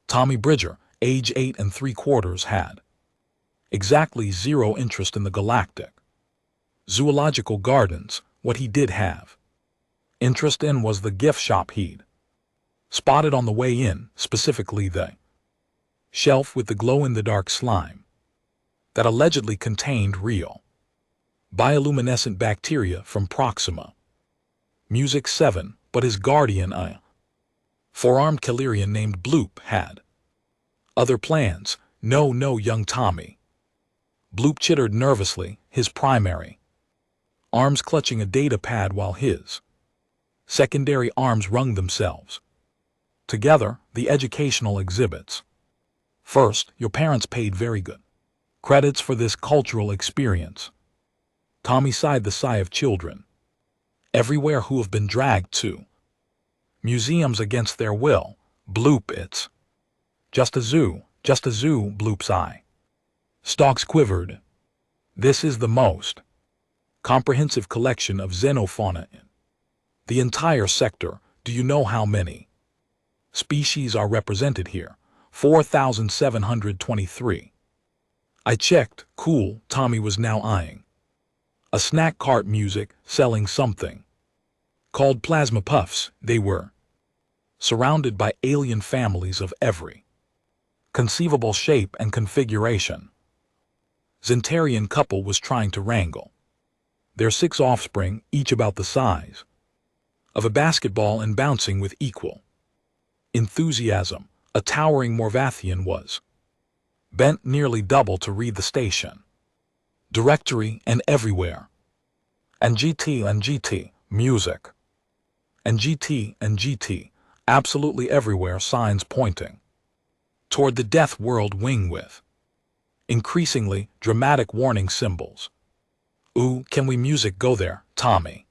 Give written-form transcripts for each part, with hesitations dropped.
Tommy Bridger, age 8 3/4, had exactly zero interest in the galactic zoological gardens. What he did have interest in was the gift shop he'd spotted on the way in, specifically the shelf with the glow-in-the-dark slime that allegedly contained real bioluminescent bacteria from Proxima. Music 7, but his guardian, a four-armed Calirian named Bloop, had other plans. No, young Tommy. Bloop chittered nervously, his primary arms clutching a data pad while his secondary arms wrung themselves together. The educational exhibits. First, your parents paid very good credits for this cultural experience. Tommy sighed the sigh of children everywhere who have been dragged to museums against their will. Bloop, it's just a zoo, Bloop's eye stalks quivered. This is the most comprehensive collection of xenofauna in the entire sector. Do you know how many species are represented here? 4,723. I checked. Cool. Tommy was now eyeing a snack cart music selling something called plasma puffs. They were surrounded by alien families of every conceivable shape and configuration. Zentarian couple was trying to wrangle their 6 offspring, each about the size of a basketball and bouncing with equal enthusiasm. A towering Morvathian was bent nearly double to read the station directory, and everywhere and GT music and GT absolutely everywhere, signs pointing toward the Deathworld wing with increasingly dramatic warning symbols. Ooh, can we music go there? Tommy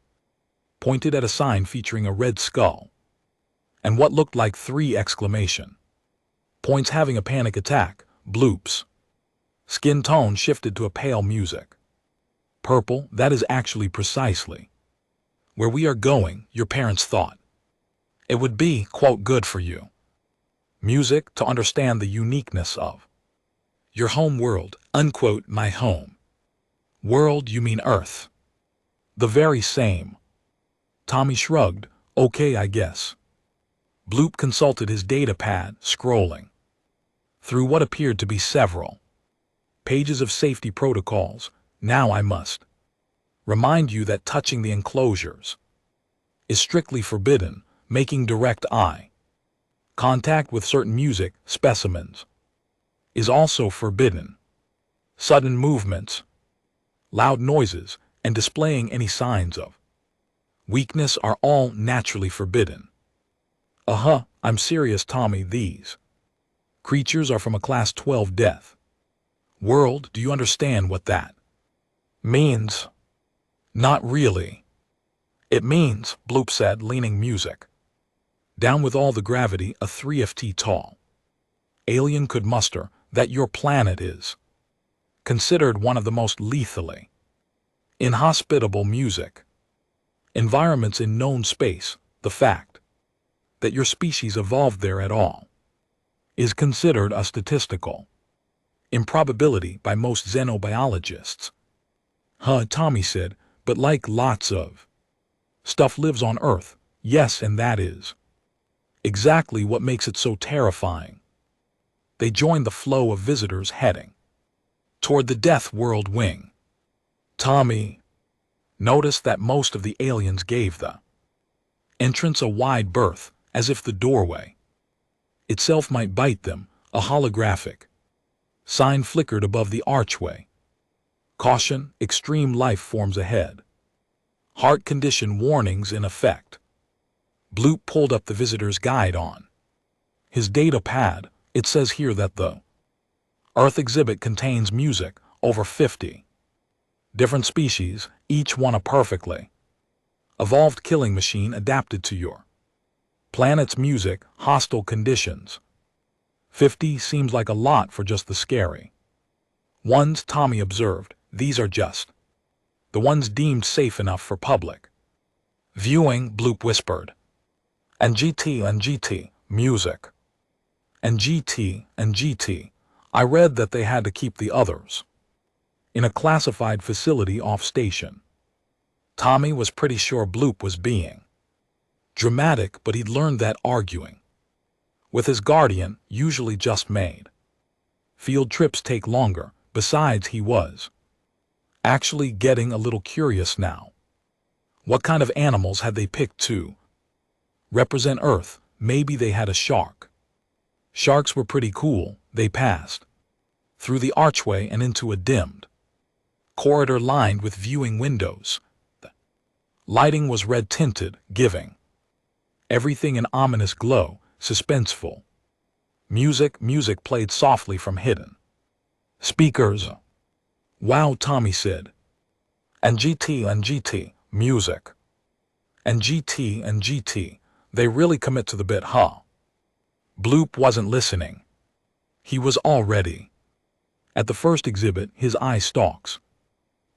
pointed at a sign featuring a red skull and what looked like 3 exclamation points. Having a panic attack. Bloop's skin tone shifted to a pale music purple. That is actually precisely where we are going. Your parents thought it would be, quote, good for you music to understand the uniqueness of your home world, unquote. My home world? You mean Earth? The very same. Tommy shrugged. Okay, I guess. Bloop consulted his data pad, scrolling through what appeared to be several pages of safety protocols. Now I must remind you that touching the enclosures is strictly forbidden. Making direct eye contact with certain music specimens is also forbidden. Sudden movements, loud noises, and displaying any signs of weakness are all naturally forbidden. I'm serious, Tommy. These creatures are from a Class 12 death world. Do you understand what that means? Not really. It means, Bloop said, leaning music down with all the gravity a 3ft tall alien could muster, that your planet is considered one of the most lethally inhospitable music environments in known space. The fact that your species evolved there at all is considered a statistical improbability by most xenobiologists. Tommy said, but like lots of stuff lives on Earth. Yes, and that is exactly what makes it so terrifying. They joined the flow of visitors heading toward the Deathworld wing. Tommy noticed that most of the aliens gave the entrance a wide berth, as if the doorway itself might bite them. A holographic sign flickered above the archway. Caution, extreme life forms ahead. Heart condition warnings in effect. Bloop pulled up the visitor's guide on his data pad. It says here that the Earth exhibit contains music, over 50 different species, each one a perfectly evolved killing machine adapted to your planet's music. Hostile conditions. 50 seems like a lot for just the scary ones, Tommy observed. These are just the ones deemed safe enough for public viewing, Bloop whispered. And GT music And GT. I read that they had to keep the others in a classified facility off station. Tommy was pretty sure Bloop was being dramatic, but he'd learned that arguing with his guardian usually just made field trips take longer. Besides, he was actually getting a little curious now. What kind of animals had they picked to represent Earth? Maybe they had a shark. Sharks were pretty cool. They passed through the archway and into a dimmed corridor lined with viewing windows. The lighting was red-tinted, giving everything an ominous glow, suspenseful. Music played softly from hidden speakers. Wow, Tommy said. And GT, music. And GT, they really commit to the bit, huh? Bloop wasn't listening. He was already at the first exhibit, his eye stalks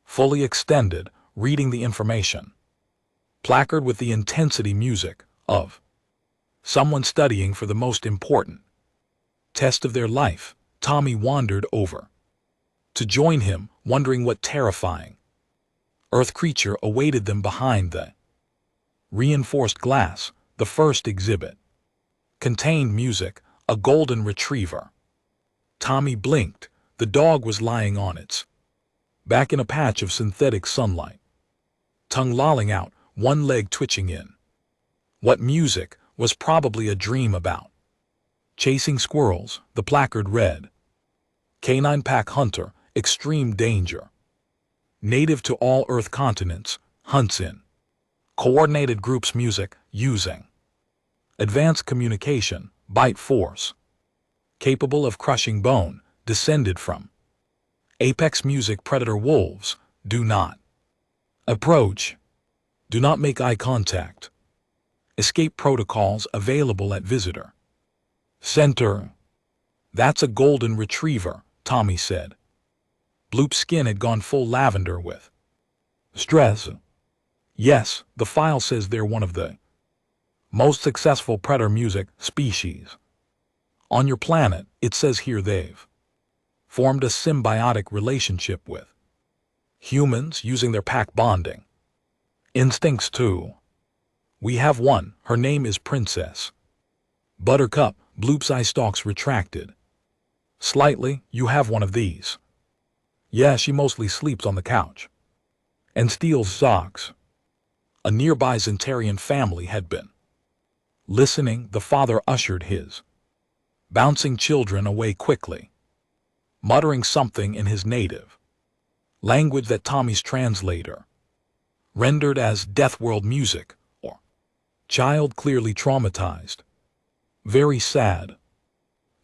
fully extended, reading the information placard with the intensity music of someone studying for the most important test of their life. Tommy wandered over to join him, wondering what terrifying Earth creature awaited them behind the reinforced glass. The first exhibit contained music, a golden retriever. Tommy blinked. The dog was lying on its back in a patch of synthetic sunlight, tongue lolling out, one leg twitching in what music was probably a dream about chasing squirrels. The placard read, Canine Pack Hunter, extreme danger. Native to all Earth continents, hunts in coordinated groups. Music, using advanced communication, bite force. Capable of crushing bone, descended from apex music. Predator wolves, do not approach. Do not make eye contact. Escape protocols available at visitor center. That's a golden retriever, Tommy said. Bloop's skin had gone full lavender with stress. Yes, the file says they're one of the most successful predator music species on your planet. It says here they've formed a symbiotic relationship with humans using their pack bonding instincts too. We have one. Her name is Princess Buttercup. Bloop's eye stalks retracted slightly. You have one of these? Yeah, she mostly sleeps on the couch and steals socks. A nearby Zentarian family had been listening. The father ushered his bouncing children away quickly, muttering something in his native language that Tommy's translator rendered as Deathworld music, or child clearly traumatized. Very sad.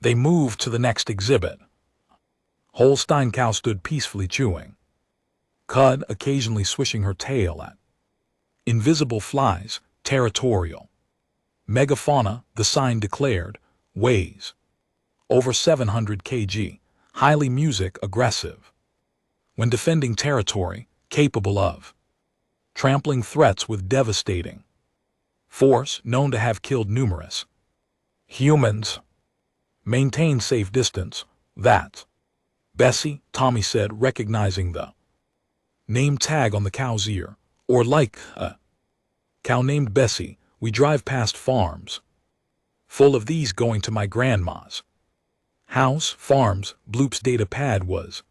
They moved to the next exhibit. Holstein cow stood peacefully chewing cud, occasionally swishing her tail at invisible flies. Territorial megafauna, the sign declared, weighs over 700 kg, highly music aggressive when defending territory, capable of trampling threats with devastating force, known to have killed numerous humans. Maintain safe distance. That's Bessie, Tommy said, recognizing the name tag on the cow's ear. Or like a cow named Bessie. We drive past farms full of these going to my grandma's house. Farms. Bloop's data pad was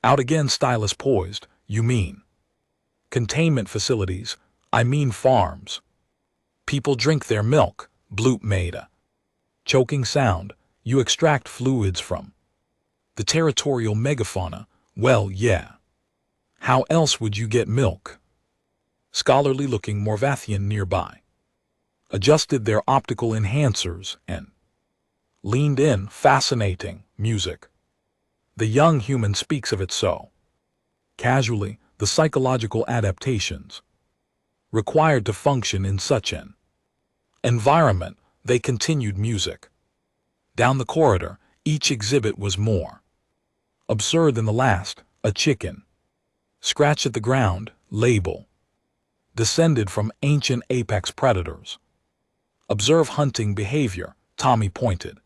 out again, stylus poised. You mean containment facilities? I mean farms. People drink their milk. Bloop made a choking sound. You extract fluids from the territorial megafauna. Well, yeah. How else would you get milk? Scholarly looking Morvathian nearby adjusted their optical enhancers and leaned in. Fascinating music. The young human speaks of it so casually. The psychological adaptations required to function in such an environment. They continued music down the corridor. Each exhibit was more absurd than the last. A chicken scratch at the ground. Label descended from ancient apex predators. Observe hunting behavior. Tommy pointed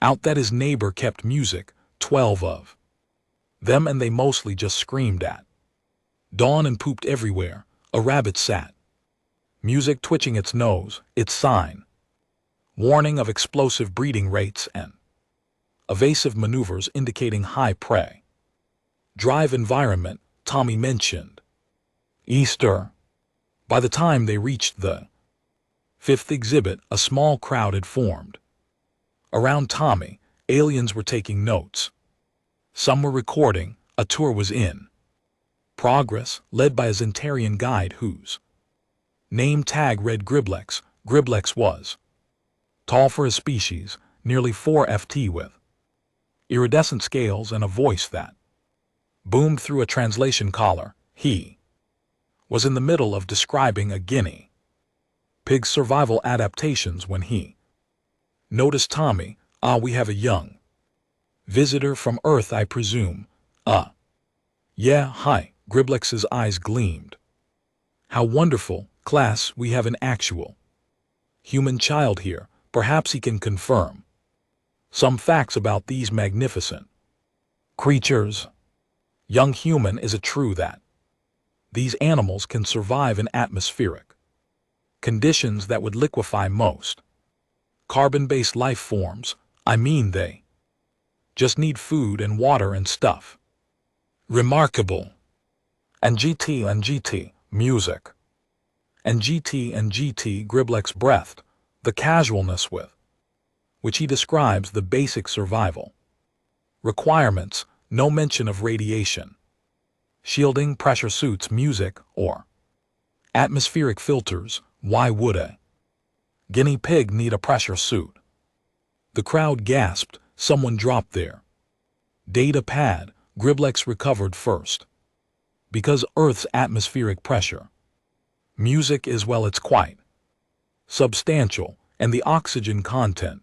Out that his neighbor kept music, 12 of them, and they mostly just screamed at dawn and pooped everywhere. A rabbit sat. Music twitching its nose, its sign. Warning of explosive breeding rates and evasive maneuvers indicating high prey. Drive environment, Tommy mentioned. Easter. By the time they reached the fifth exhibit, a small crowd had formed. Around Tommy, aliens were taking notes. Some were recording. A tour was in progress, led by a Zentarian guide whose name tag read Griblex. Griblex was tall for his species, nearly 4 ft with iridescent scales and a voice that boomed through a translation collar. He was in the middle of describing a guinea pig's survival adaptations when he noticed Tommy. We have a young visitor from Earth, I presume. Yeah, hi. Griblex's eyes gleamed. How wonderful, class, we have an actual human child here. Perhaps he can confirm some facts about these magnificent creatures. Young human, is it true that these animals can survive in atmospheric conditions that would liquefy most carbon-based life forms? I mean, they just need food and water and stuff. Remarkable. And GT, music. And GT, Griblex breathed, the casualness with which he describes the basic survival requirements, no mention of radiation, shielding, pressure suits, music, or atmospheric filters. Why would a guinea pig need a pressure suit? The crowd gasped. Someone dropped their data pad. Griblex recovered first. Because Earth's atmospheric pressure music is, well, it's quite substantial, and the oxygen content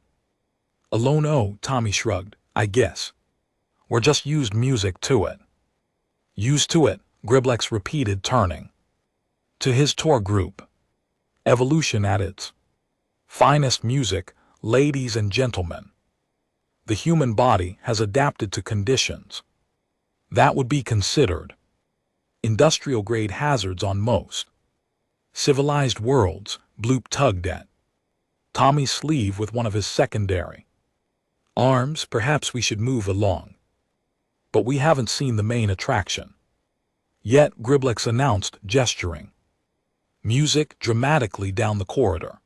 alone, oh, Tommy shrugged, I guess we're just used music to it. Used to it, Griblex repeated, turning to his tour group. Evolution at its finest, music, ladies and gentlemen. The human body has adapted to conditions that would be considered industrial-grade hazards on most civilized worlds. Bloop tugged at Tommy's sleeve with one of his secondary arms. Perhaps we should move along. But we haven't seen the main attraction yet, Griblex announced, gesturing music dramatically down the corridor.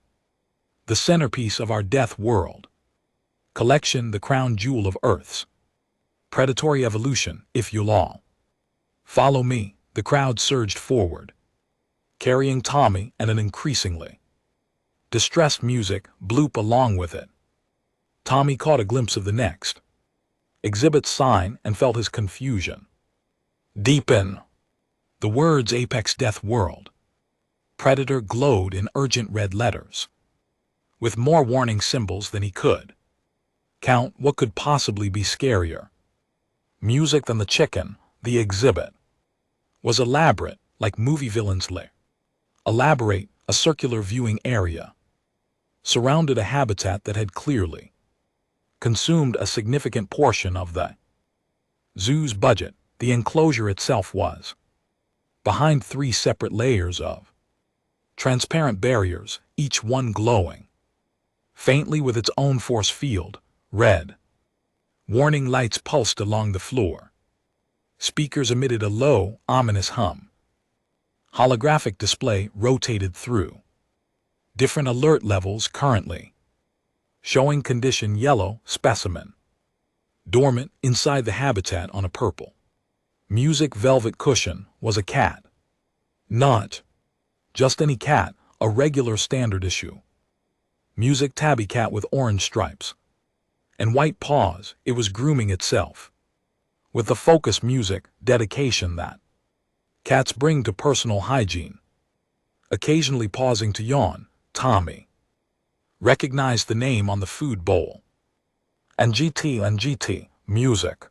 The centerpiece of our Death World collection, the crown jewel of Earth's predatory evolution. If you'll all follow me. The crowd surged forward, carrying Tommy and an increasingly distressed music. Bloop along with it. Tommy caught a glimpse of the next exhibit sign and felt his confusion deepen. The words Apex Death World Predator glowed in urgent red letters, with more warning symbols than he could count. What could possibly be scarier music than the chicken? The exhibit was elaborate, like movie villains elaborate. A circular viewing area surrounded a habitat that had clearly consumed a significant portion of the zoo's budget. The enclosure itself was behind 3 separate layers of transparent barriers, each one glowing faintly with its own force field. Red warning lights pulsed along the floor. Speakers emitted a low, ominous hum. Holographic display rotated through different alert levels, currently showing condition yellow, specimen dormant. Inside the habitat, on a purple music velvet cushion, was a cat. Not just any cat, a regular standard issue music tabby cat with orange stripes and white paws. It was grooming itself with the focus music dedication that cats bring to personal hygiene. Occasionally pausing to yawn, Tommy recognized the name on the food bowl. And GT, music.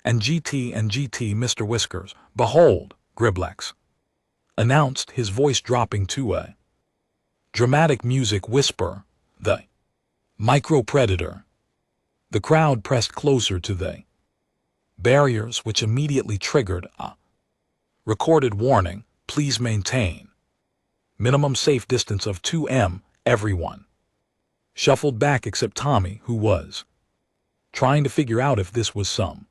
And GT, Mr. Whiskers. Behold, Griblex announced, his voice dropping to a dramatic music whisper, the micro-predator The crowd pressed closer to the barriers, which immediately triggered a recorded warning: please maintain minimum safe distance of 2 m. Everyone shuffled back except Tommy, who was trying to figure out if this was some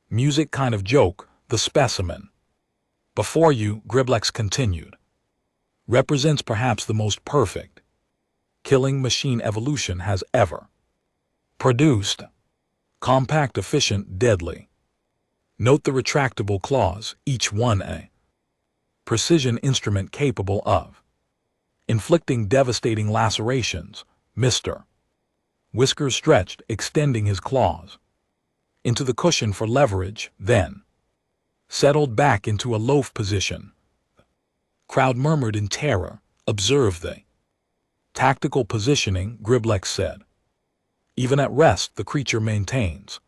music kind of joke. The specimen before you, Griblex continued, represents perhaps the most perfect killing machine evolution has ever produced. Compact, efficient, deadly. Note the retractable claws, each one a precision instrument capable of inflicting devastating lacerations. Mr. Whiskers stretched, extending his claws into the cushion for leverage, then settled back into a loaf position. Crowd murmured in terror. Observe the tactical positioning, Griblex said. Even at rest, the creature maintains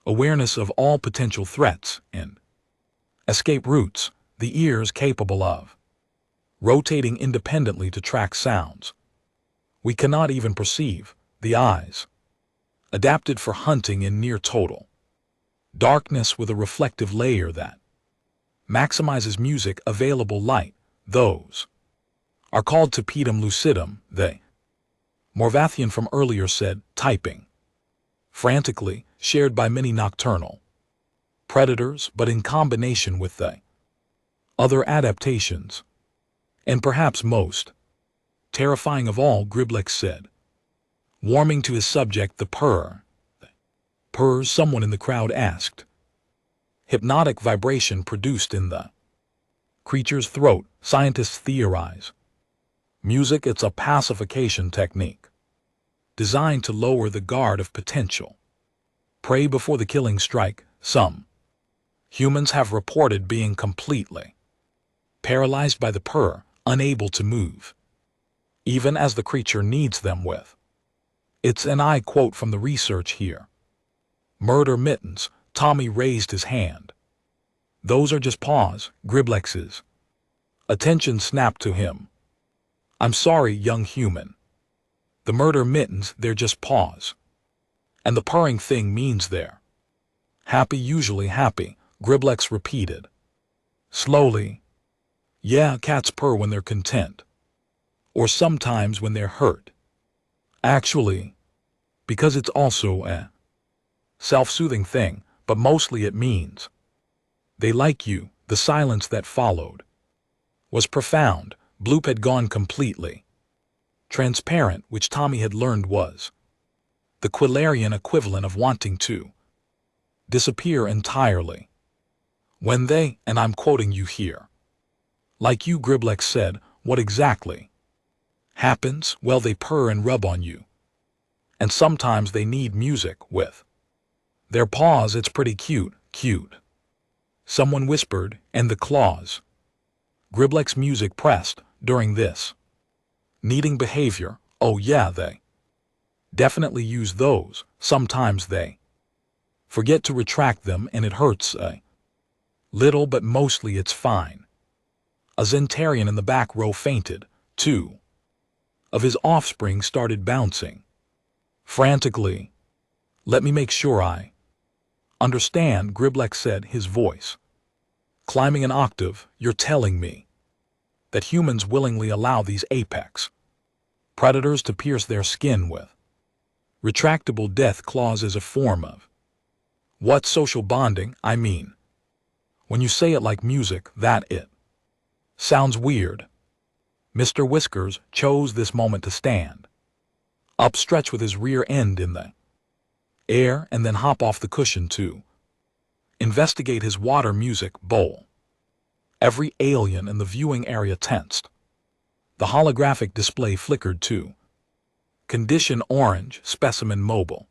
awareness of all potential threats and escape routes, the ears capable of rotating independently to track sounds we cannot even perceive, the eyes adapted for hunting in near total darkness with a reflective layer that maximizes music available light. Those are called tapetum lucidum, they. Morvathian from earlier said, typing frantically, shared by many nocturnal predators, but in combination with the other adaptations. And perhaps most terrifying of all, Griblex said, warming to his subject, the purr. Purr, someone in the crowd asked. Hypnotic vibration produced in the creature's throat, scientists theorize. Music, it's a pacification technique designed to lower the guard of potential prey before the killing strike. Some humans have reported being completely paralyzed by the purr, unable to move, even as the creature needs them with. It's an I quote from the research here. Murder mittens, Tommy raised his hand. Those are just paws, Griblex's attention snapped to him. I'm sorry, young human. The murder mittens, they're just paws. And the purring thing means they're happy, usually happy, Griblex repeated. Slowly. Yeah, cats purr when they're content. Or sometimes when they're hurt. Actually, because it's also a self-soothing thing, but mostly it means they like you. The silence that followed was profound. Bloop had gone completely transparent, which Tommy had learned was the Quillarian equivalent of wanting to disappear entirely. When they, and I'm quoting you here, like you, Griblex said, what exactly happens? Well, they purr and rub on you. And sometimes they need music with their paws. It's pretty cute, Someone whispered, and the claws. Griblex music pressed during this needing behavior. Oh yeah, they definitely use those. Sometimes they forget to retract them and it hurts a little, but mostly it's fine. A Zentarian in the back row fainted. 2 of his offspring started bouncing frantically. Let me make sure I understand, Griblex said, his voice climbing an octave. You're telling me that humans willingly allow these apex predators to pierce their skin with retractable death claws as a form of what? Social bonding? I mean, when you say it like music, that it sounds weird. Mr. Whiskers chose this moment to stand up, stretch with his rear end in the air, and then hop off the cushion to investigate his water music bowl. Every alien in the viewing area tensed. The holographic display flickered to condition orange, specimen mobile.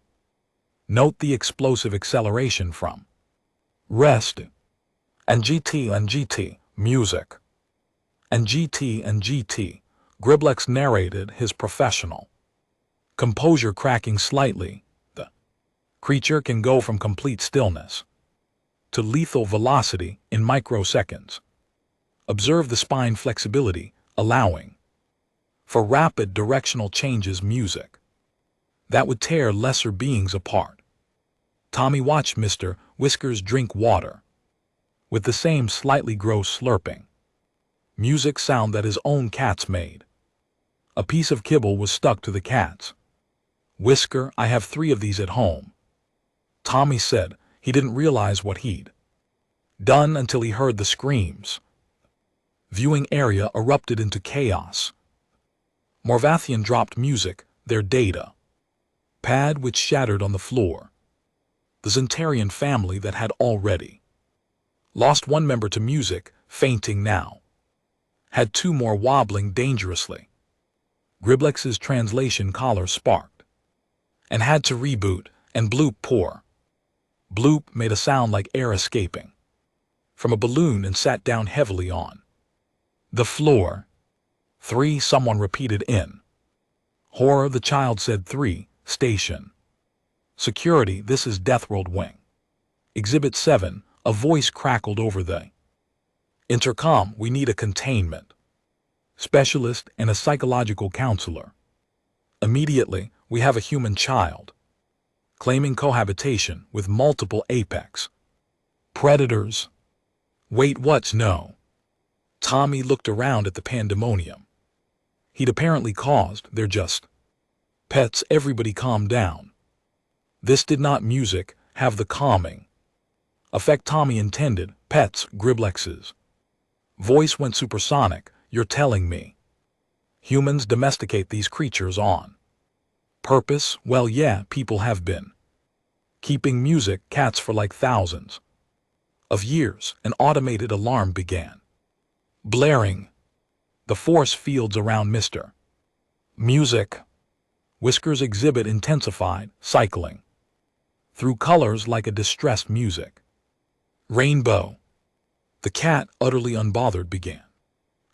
Note the explosive acceleration from rest and GT music and GT. Griblex narrated his professional composure cracking slightly. The creature can go from complete stillness to lethal velocity in microseconds. Observe the spine flexibility, allowing for rapid directional changes. Music That would tear lesser beings apart. Tommy watched Mr. Whiskers drink water, with the same slightly gross slurping. Music sound that his own cats made. A piece of kibble was stuck to the cats. Whisker, I have 3 of these at home. Tommy said he didn't realize what he'd done until he heard the screams. Viewing area erupted into chaos. Morvathian dropped music, their data pad which shattered on the floor. The Zentarian family that had already lost 1 member to music, fainting now, had 2 more wobbling dangerously. Griblex's translation collar sparked and had to reboot, and bloop pour. Bloop made a sound like air escaping from a balloon and sat down heavily on the floor. 3, someone repeated in horror. The child said 3, station. Security, this is Deathworld Wing. Exhibit 7, a voice crackled over the intercom. We need a containment specialist and a psychological counselor. Immediately, we have a human child claiming cohabitation with multiple apex predators. Wait, what's no? Tommy looked around at the pandemonium he'd apparently caused. They're just pets. Everybody calm down. This did not music have the calming effect Tommy intended. Pets, Griblex's voice went supersonic. You're telling me humans domesticate these creatures on purpose? Well, yeah, people have been keeping music cats for like thousands of years. An automated alarm began blaring. The force fields around Mr. Music Whiskers' exhibit intensified, cycling through colors like a distressed music rainbow. The cat, utterly unbothered, began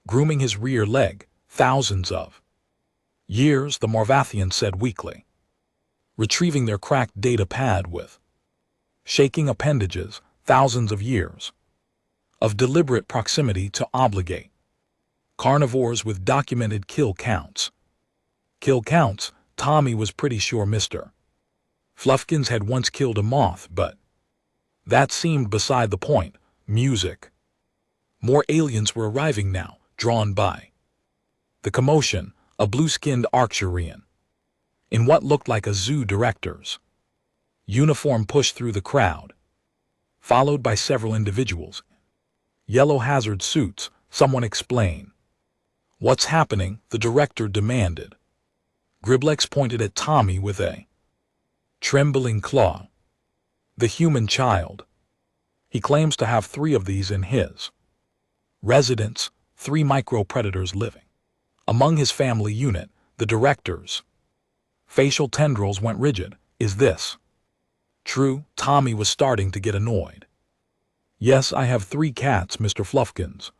grooming his rear leg. Thousands of years, the Morvathian said weakly, retrieving their cracked data pad with shaking appendages. Thousands of years of deliberate proximity to obligate carnivores with documented kill counts. Kill counts? Tommy was pretty sure Mr. Fluffkins had once killed a moth, but that seemed beside the point. Music. More aliens were arriving now, drawn by the commotion. A blue-skinned Arcturian in what looked like a zoo director's uniform pushed through the crowd, followed by several individuals. Yellow hazard suits. Someone explain. What's happening? The director demanded. Griblex pointed at Tommy with a trembling claw. The human child. He claims to have 3 of these in his residence, 3 micro-predators living among his family unit. The director's facial tendrils went rigid. Is this true? Tommy was starting to get annoyed. Yes, I have 3 cats, Mr. Fluffkins.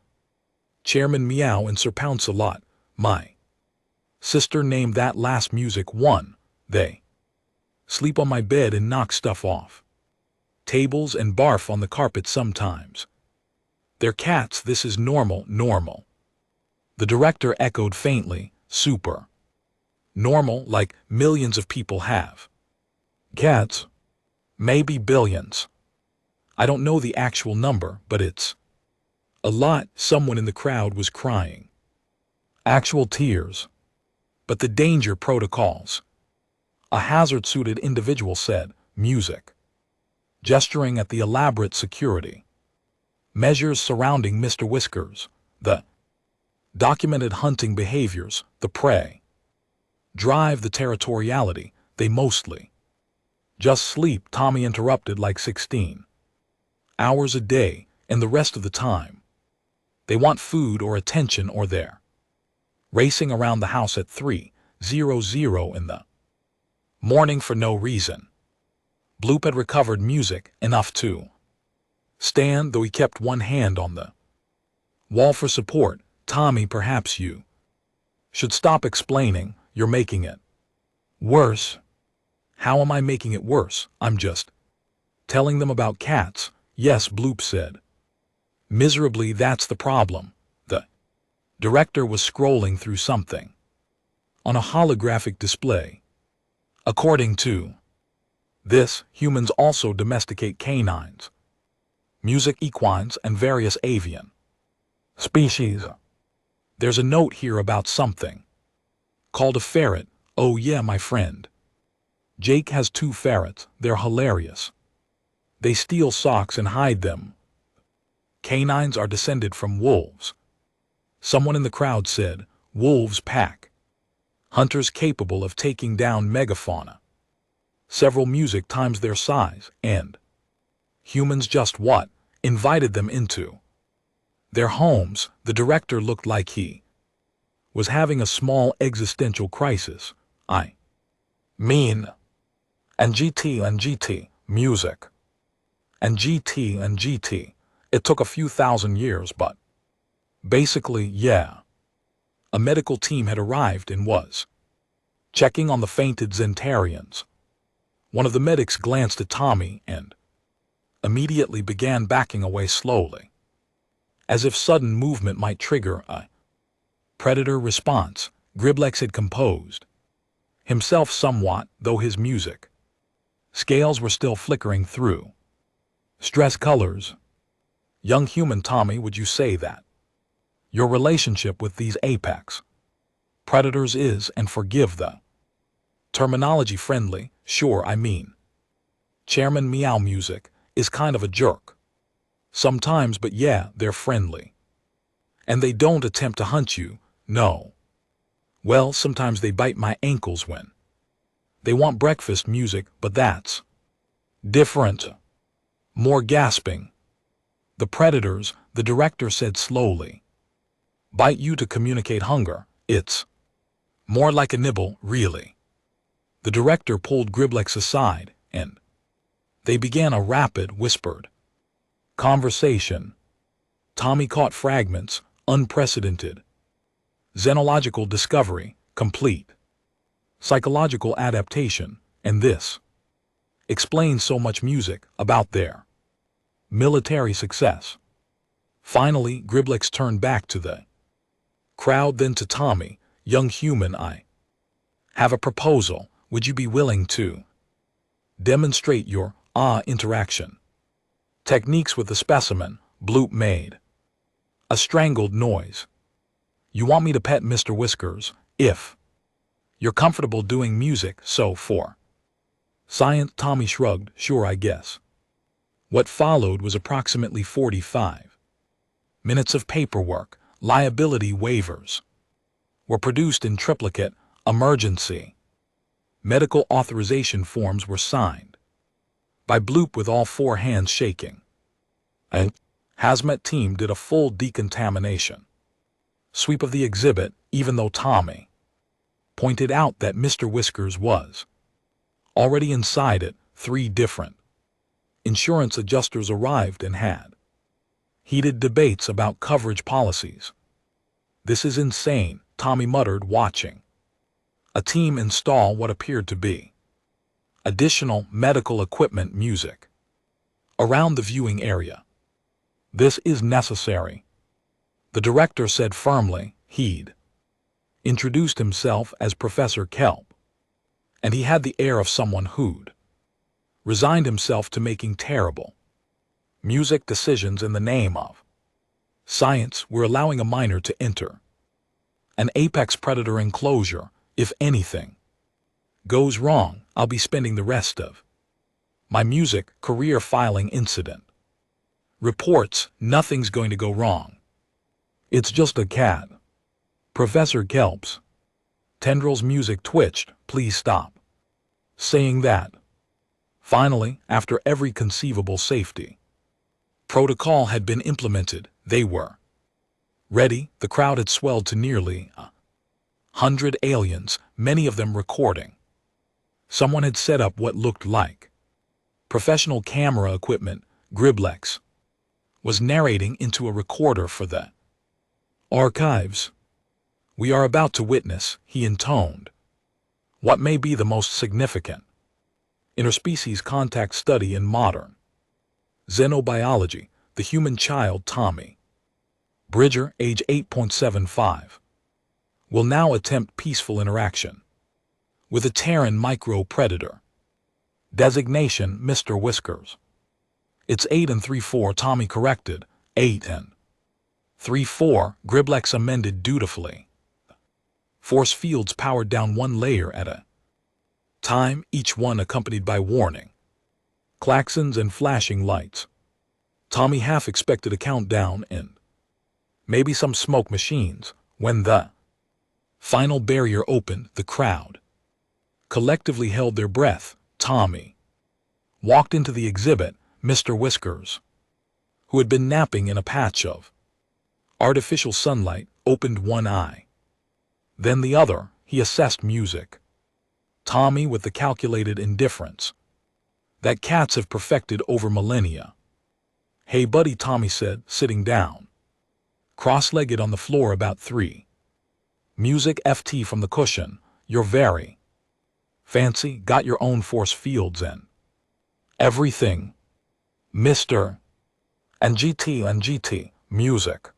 Chairman Meow and Sir Pounce-a-Lot. My sister named that last music 1. They sleep on my bed and knock stuff off tables and barf on the carpet sometimes. They're cats. This is normal. Normal. The director echoed faintly. Super normal, like millions of people have cats. Maybe billions. I don't know the actual number, but it's a lot. Someone in the crowd was crying. Actual tears. But the danger protocols. A hazard-suited individual said, music. Gesturing at the elaborate security measures surrounding Mr. Whiskers. The documented hunting behaviors, the prey drive, the territoriality. They mostly just sleep. Tommy interrupted. Like 16 hours a day, and the rest of the time they want food or attention, or they're racing around the house at 3:00 in the morning for no reason. Bloop had recovered music enough to stand, though he kept one hand on the wall for support. Tommy, perhaps you should stop explaining. You're making it worse. How am I making it worse? I'm just telling them about cats. Yes, Bloop said miserably. That's the problem. The director was scrolling through something on a holographic display. According to this, humans also domesticate canines, music equines, and various avian species. There's a note here about something called a ferret. Oh yeah, my friend. Jake has 2 ferrets. They're hilarious. They steal socks and hide them. Canines are descended from wolves. Someone in the crowd said, wolves pack hunters capable of taking down megafauna several music times their size, and humans just what? Invited them into their homes. The director looked like he was having a small existential crisis. I mean, and GT, music, and GT. It took a few thousand years, but basically, yeah. A medical team had arrived and was checking on the fainted Zentarians. One of the medics glanced at Tommy and immediately began backing away slowly, as if sudden movement might trigger a predator response. Griblex had composed himself somewhat, though his music scales were still flickering through stress colors. Young human Tommy, would you say that your relationship with these apex predators is, and forgive the terminology, friendly? Sure, I mean, Chairman Meow Music is kind of a jerk sometimes, but yeah, they're friendly. And they don't attempt to hunt you, no. Well, sometimes they bite my ankles when they want breakfast. Music, but that's different. More gasping. The predators, the director said slowly, bite you to communicate hunger. It's more like a nibble, really. The director pulled Griblex aside, and they began a rapid, whispered conversation. Tommy caught fragments. Unprecedented xenological discovery, complete psychological adaptation, and this explains so much music about their military success. Finally, Griblex turned back to the crowd, then to Tommy. Young human, I have a proposal. Would you be willing to demonstrate your interaction techniques with the specimen? Bloop made a strangled noise. You want me to pet Mr. Whiskers, if you're comfortable doing music, so for science? Tommy shrugged. Sure, I guess. What followed was approximately 45 minutes of paperwork. Liability waivers were produced in triplicate. Emergency medical authorization forms were signed by Bloop with all 4 hands shaking. A hazmat team did a full decontamination sweep of the exhibit, even though Tommy pointed out that Mr. Whiskers was already inside it. 3 different insurance adjusters arrived and had heated debates about coverage policies. This is insane, Tommy muttered, watching a team install what appeared to be additional medical equipment. Music around the viewing area. This is necessary, the director said firmly. He'd introduced himself as Professor Kelp, and he had the air of someone who'd resigned himself to making terrible music decisions in the name of science. We're allowing a minor to enter an apex predator enclosure. If anything goes wrong, I'll be spending the rest of my music career filing incident reports. Nothing's going to go wrong. It's just a cat. Professor Kelp's tendrils. Music twitched. Please stop saying that. Finally, after every conceivable safety protocol had been implemented, they were ready. The crowd had swelled to nearly 100 aliens, many of them recording. Someone had set up what looked like professional camera equipment. Griblex was narrating into a recorder for the archives. We are about to witness, he intoned, what may be the most significant interspecies contact study in modern xenobiology. The human child, Tommy Bridger, age 8.75, will now attempt peaceful interaction with a Terran micro-predator. Designation Mr. Whiskers. It's 8 and 3/4, Tommy corrected. 8 and 3/4, Griblex amended dutifully. Force fields powered down one layer at a time, each one accompanied by warning klaxons and flashing lights. Tommy half expected a countdown and maybe some smoke machines. When the final barrier opened, the crowd collectively held their breath. Tommy walked into the exhibit. Mr. Whiskers, who had been napping in a patch of artificial sunlight, opened one eye. Then the other. He assessed music. Tommy with the calculated indifference that cats have perfected over millennia. "Hey buddy," Tommy said, sitting down, cross-legged on the floor about 3. "Music FT from the cushion. You're very fancy, got your own force fields and everything. Mr. and GT, music.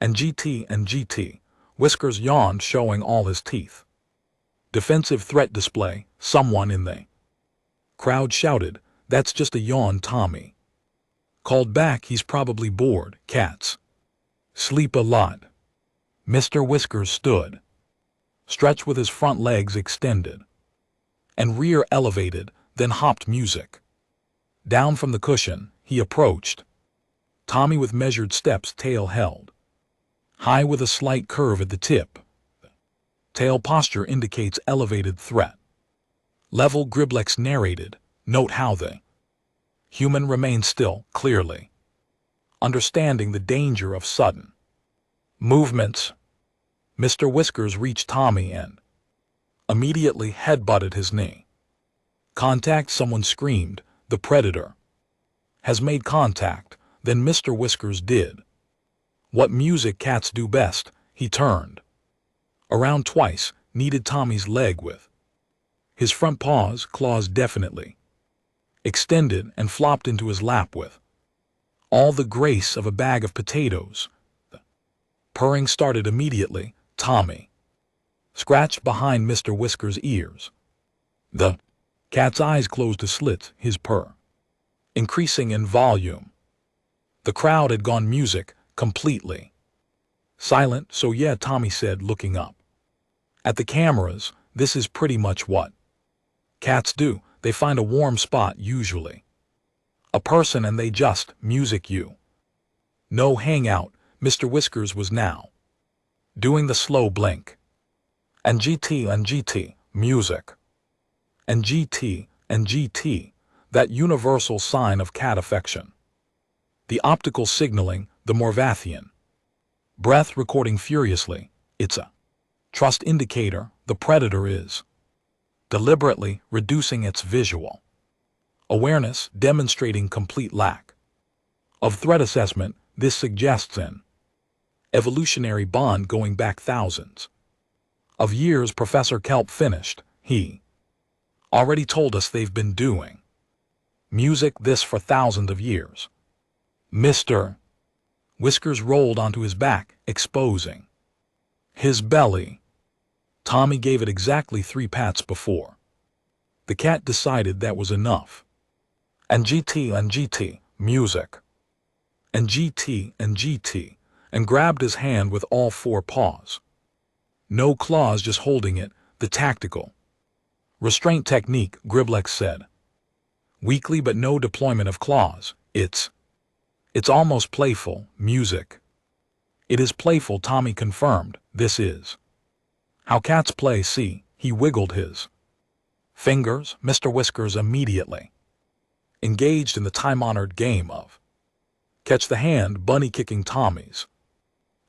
And GT. Whiskers yawned, showing all his teeth. "Defensive threat display," someone in the crowd shouted. "That's just a yawn," Tommy called back. "He's probably bored. Cats sleep a lot." Mr. Whiskers stood, stretched with his front legs extended and rear elevated, then hopped music. Down from the cushion, he approached Tommy with measured steps, tail held high with a slight curve at the tip. Tail posture indicates elevated threat level. Griblex narrated. Note how the human remains still, clearly understanding the danger of sudden movements. Mr. Whiskers reached Tommy and immediately headbutted his knee. "Contact," someone screamed. "The predator has made contact." Then Mr. Whiskers did what music cats do best. He turned around twice, kneaded Tommy's leg with his front paws, claws definitely extended, and flopped into his lap with all the grace of a bag of potatoes. The purring started immediately. Tommy scratched behind Mr. Whiskers' ears. The cat's eyes closed to slits, his purr increasing in volume. The crowd had gone music, completely silent. "So yeah," Tommy said, looking up at the cameras, "this is pretty much what cats do. They find a warm spot, usually a person, and they just music you. No hangout." Mr. Whiskers was now doing the slow blink. "And GT, music. And GT, that universal sign of cat affection. The optical signaling, the Morvathian breath recording furiously. It's a trust indicator. The predator is deliberately reducing its visual awareness, demonstrating complete lack of threat assessment. This suggests an evolutionary bond going back thousands of years." Professor Kelp finished. "He already told us they've been doing music this for thousands of years." Mr. Whiskers rolled onto his back, exposing his belly. Tommy gave it exactly 3 pats before the cat decided that was enough. "And GT, music. And GT, and grabbed his hand with all 4 paws. No claws, just holding it. "The tactical restraint technique," Griblex said weakly, "but no deployment of claws. It's almost playful. Music. It is playful," Tommy confirmed. "This is how cats play. See." He wiggled his fingers. Mr. Whiskers immediately engaged in the time-honored game of catch the hand, bunny kicking Tommy's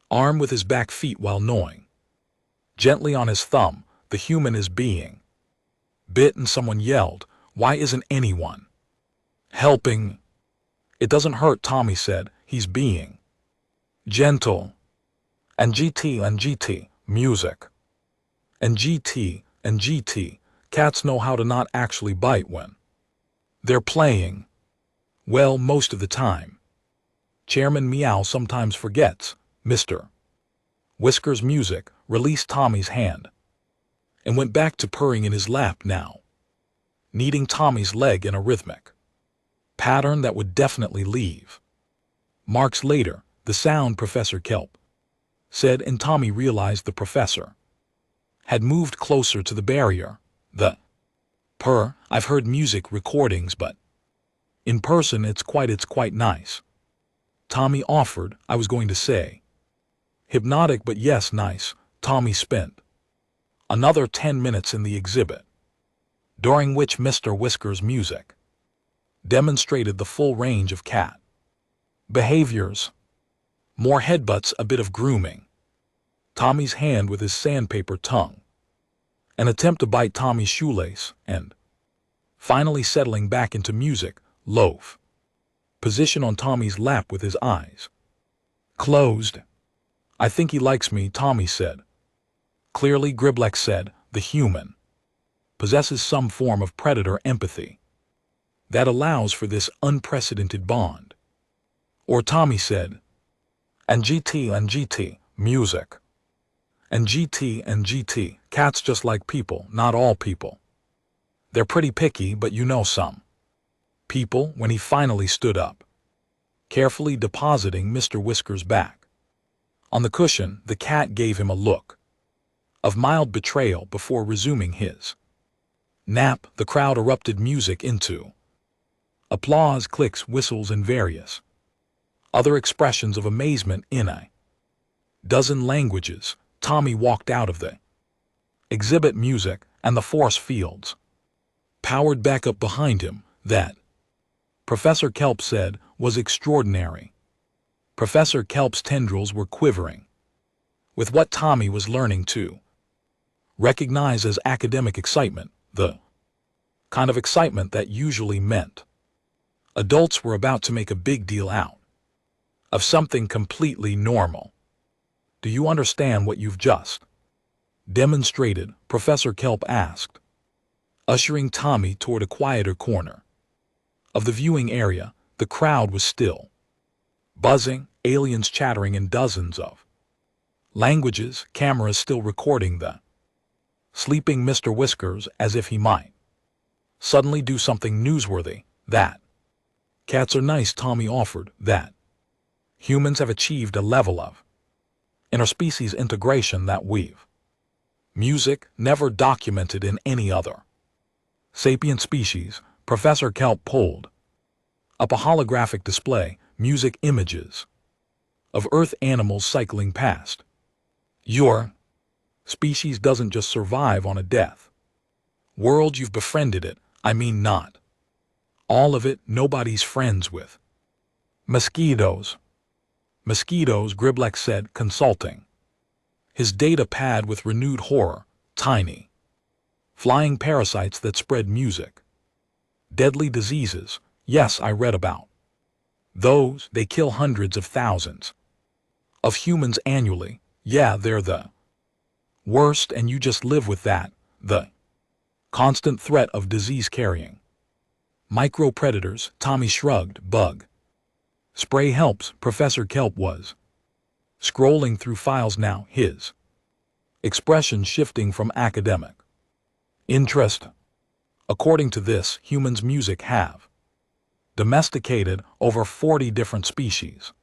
arm with his back feet while gnawing gently on his thumb. The human is being bit, and someone yelled, "Why isn't anyone helping?" "It doesn't hurt," Tommy said. "He's being gentle." "And GT, music. And GT, cats know how to not actually bite when they're playing. Well, most of the time. Chairman Meow sometimes forgets." Mr. Whiskers' music released Tommy's hand and went back to purring in his lap now, kneading Tommy's leg in a rhythmic pattern that would definitely leave marks later. The sound, Professor Kelp said, and Tommy realized the professor had moved closer to the barrier. The purr, I've heard music recordings, but in person it's quite nice. Tommy offered. I was going to say hypnotic, but yes, nice. Tommy spent another 10 minutes in the exhibit, during which Mr. Whisker's music demonstrated the full range of cat behaviors. More headbutts, a bit of grooming, Tommy's hand with his sandpaper tongue, an attempt to bite Tommy's shoelace, and finally settling back into music, loaf position on Tommy's lap with his eyes closed. I think he likes me, Tommy said. Clearly, Griblex said, the human possesses some form of predator empathy that allows for this unprecedented bond. Or Tommy said, and GT, music. And GT, cats just like people, not all people. They're pretty picky, but you know some people. When he finally stood up, carefully depositing Mr. Whisker's back on the cushion, the cat gave him a look of mild betrayal before resuming his nap. The crowd erupted music into applause, clicks, whistles, and various other expressions of amazement in a dozen languages. Tommy walked out of the exhibit, music and the force fields powered back up behind him. That, Professor Kelp said, was extraordinary. Professor Kelp's tendrils were quivering with what Tommy was learning to recognize as academic excitement, the kind of excitement that usually meant adults were about to make a big deal out of something completely normal. Do you understand what you've just demonstrated? Professor Kelp asked, ushering Tommy toward a quieter corner of the viewing area. The crowd was still buzzing, aliens chattering in dozens of languages, cameras still recording the sleeping Mr. Whiskers as if he might suddenly do something newsworthy. That cats are nice, Tommy offered. That humans have achieved a level of interspecies integration that we've music never documented in any other sapient species. Professor Kelp pulled up a holographic display, music images of Earth animals cycling past. Your species doesn't just survive on a death world, you've befriended it. I mean, not all of it. Nobody's friends with mosquitoes. Mosquitoes, Griblex said, consulting his data pad with renewed horror. Tiny flying parasites that spread music. Deadly diseases. Yes, I read about those. They kill hundreds of thousands of humans annually. Yeah, they're the worst, and you just live with that. The constant threat of disease-carrying micro-predators. Tommy shrugged. Bug spray helps. Professor Kelp was scrolling through files now, his expression shifting from academic interest. According to this, humans' music have domesticated over 40 different species.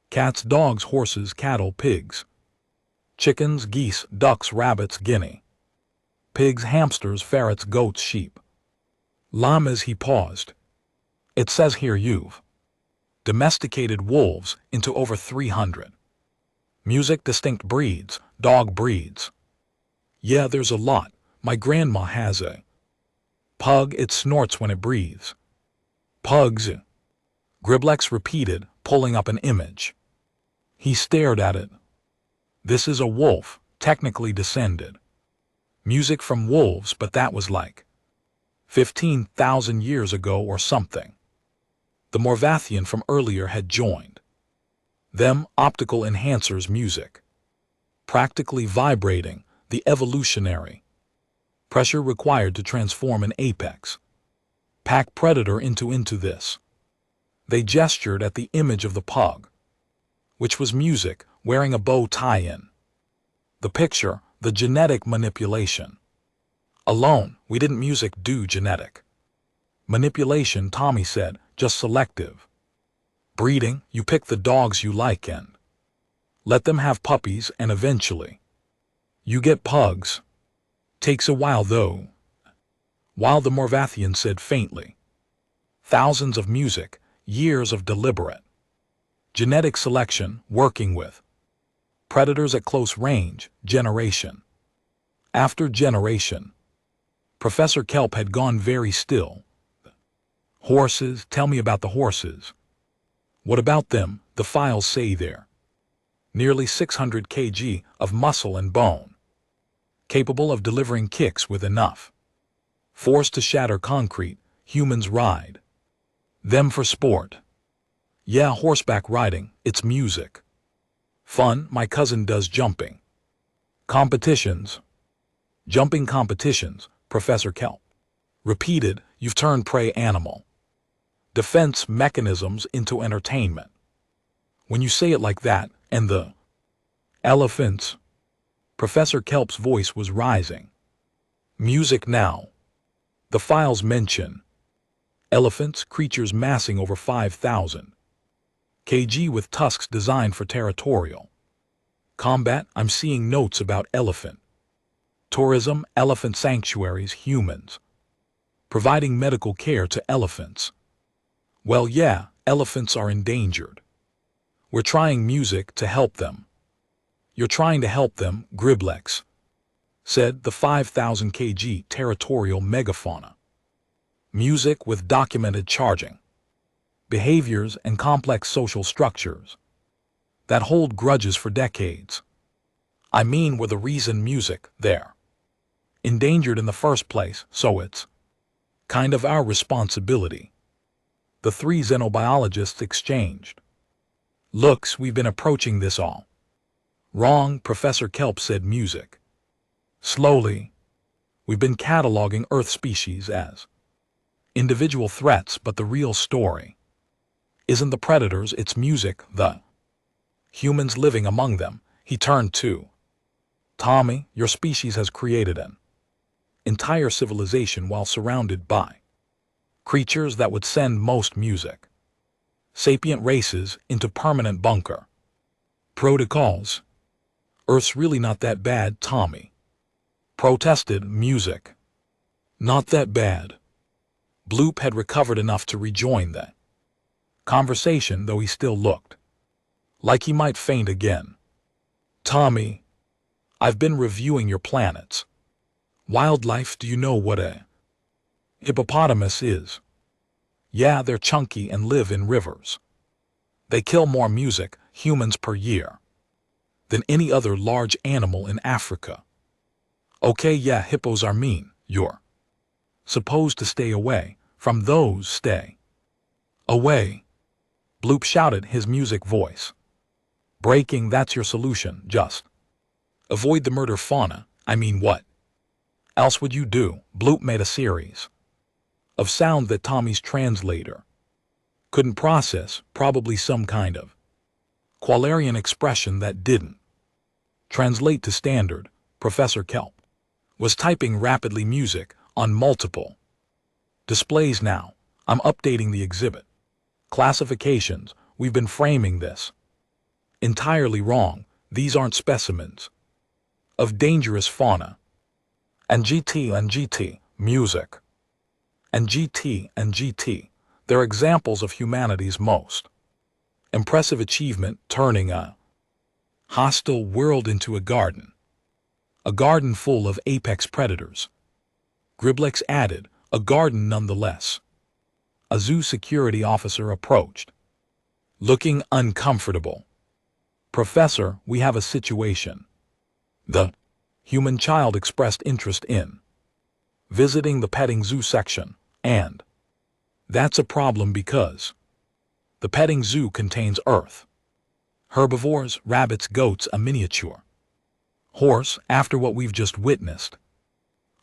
Cats, dogs, horses, cattle, pigs, chickens, geese, ducks, rabbits, guinea pigs, hamsters, ferrets, goats, sheep, llamas. He paused. It says here you've domesticated wolves into over 300 music distinct breeds, dog breeds. Yeah, there's a lot. My grandma has a pug. It snorts when it breathes. Pugs, Griblex repeated, pulling up an image. He stared at it. This is a wolf, technically descended music from wolves, but that was like 15,000 years ago or something. The Morvathian from earlier had joined them. Optical enhancers music, practically vibrating, the evolutionary pressure required to transform an apex pack predator into this. They gestured at the image of the pug, which was music, wearing a bow tie in the picture. The genetic manipulation Alone, we didn't music do genetic manipulation, Tommy said, just selective breeding. You pick the dogs you like and let them have puppies, and eventually you get pugs. Takes a while though. While the Morvathian said faintly, thousands of music, years of deliberate genetic selection, working with predators at close range, generation after generation. Professor Kelp had gone very still. Horses, tell me about the horses. What about them? The files say they're nearly 600 kg of muscle and bone, capable of delivering kicks with enough force to shatter concrete. Humans ride them for sport. Yeah, horseback riding, it's music. Fun. My cousin does jumping competitions. Jumping competitions, Professor Kelp repeated. You've turned prey animal defense mechanisms into entertainment. When you say it like that, and the elephants, Professor Kelp's voice was rising. Music now. The files mention elephants, creatures massing over 5,000 kg with tusks designed for territorial combat. I'm seeing notes about elephant tourism, elephant sanctuaries, humans providing medical care to elephants. Well, yeah, elephants are endangered. We're trying music to help them. You're trying to help them, Griblex said. The 5,000 kg territorial megafauna. Music with documented charging behaviors and complex social structures that hold grudges for decades. I mean, we're the reason music there endangered in the first place, so it's kind of our responsibility. The three xenobiologists exchanged looks. We've been approaching this all wrong, Professor Kelp said. Music. Slowly, we've been cataloging Earth species as individual threats, but the real story isn't the predators, it's music, the humans living among them. He turned to Tommy. Your species has created an entire civilization while surrounded by creatures that would send most music sapient races into permanent bunker protocols. Earth's really not that bad, Tommy protested. Music. Not that bad. Bloop had recovered enough to rejoin the conversation, though he still looked like he might faint again. Tommy, I've been reviewing your planet's wildlife. Do you know what a hippopotamus is? Yeah, they're chunky and live in rivers. They kill more music, humans per year, than any other large animal in Africa. Okay, yeah, hippos are mean. You're supposed to stay away from those. Stay away. Bloop shouted, his music voice breaking. That's your solution, just avoid the murder fauna. I mean, what else would you do? Bloop made a series of sound that Tommy's translator couldn't process, probably some kind of Qualarian expression that didn't translate to standard. Professor Kelp was typing rapidly. Music on multiple displays now. I'm updating the exhibit classifications. We've been framing this entirely wrong. These aren't specimens of dangerous fauna. And GT, music. And GT, they're examples of humanity's most impressive achievement, turning a hostile world into a garden full of apex predators. Griblex added, a garden nonetheless. A zoo security officer approached, looking uncomfortable. Professor, we have a situation. The human child expressed interest in visiting the petting zoo section, and that's a problem because the petting zoo contains Earth herbivores, rabbits, goats, a miniature horse. After what we've just witnessed,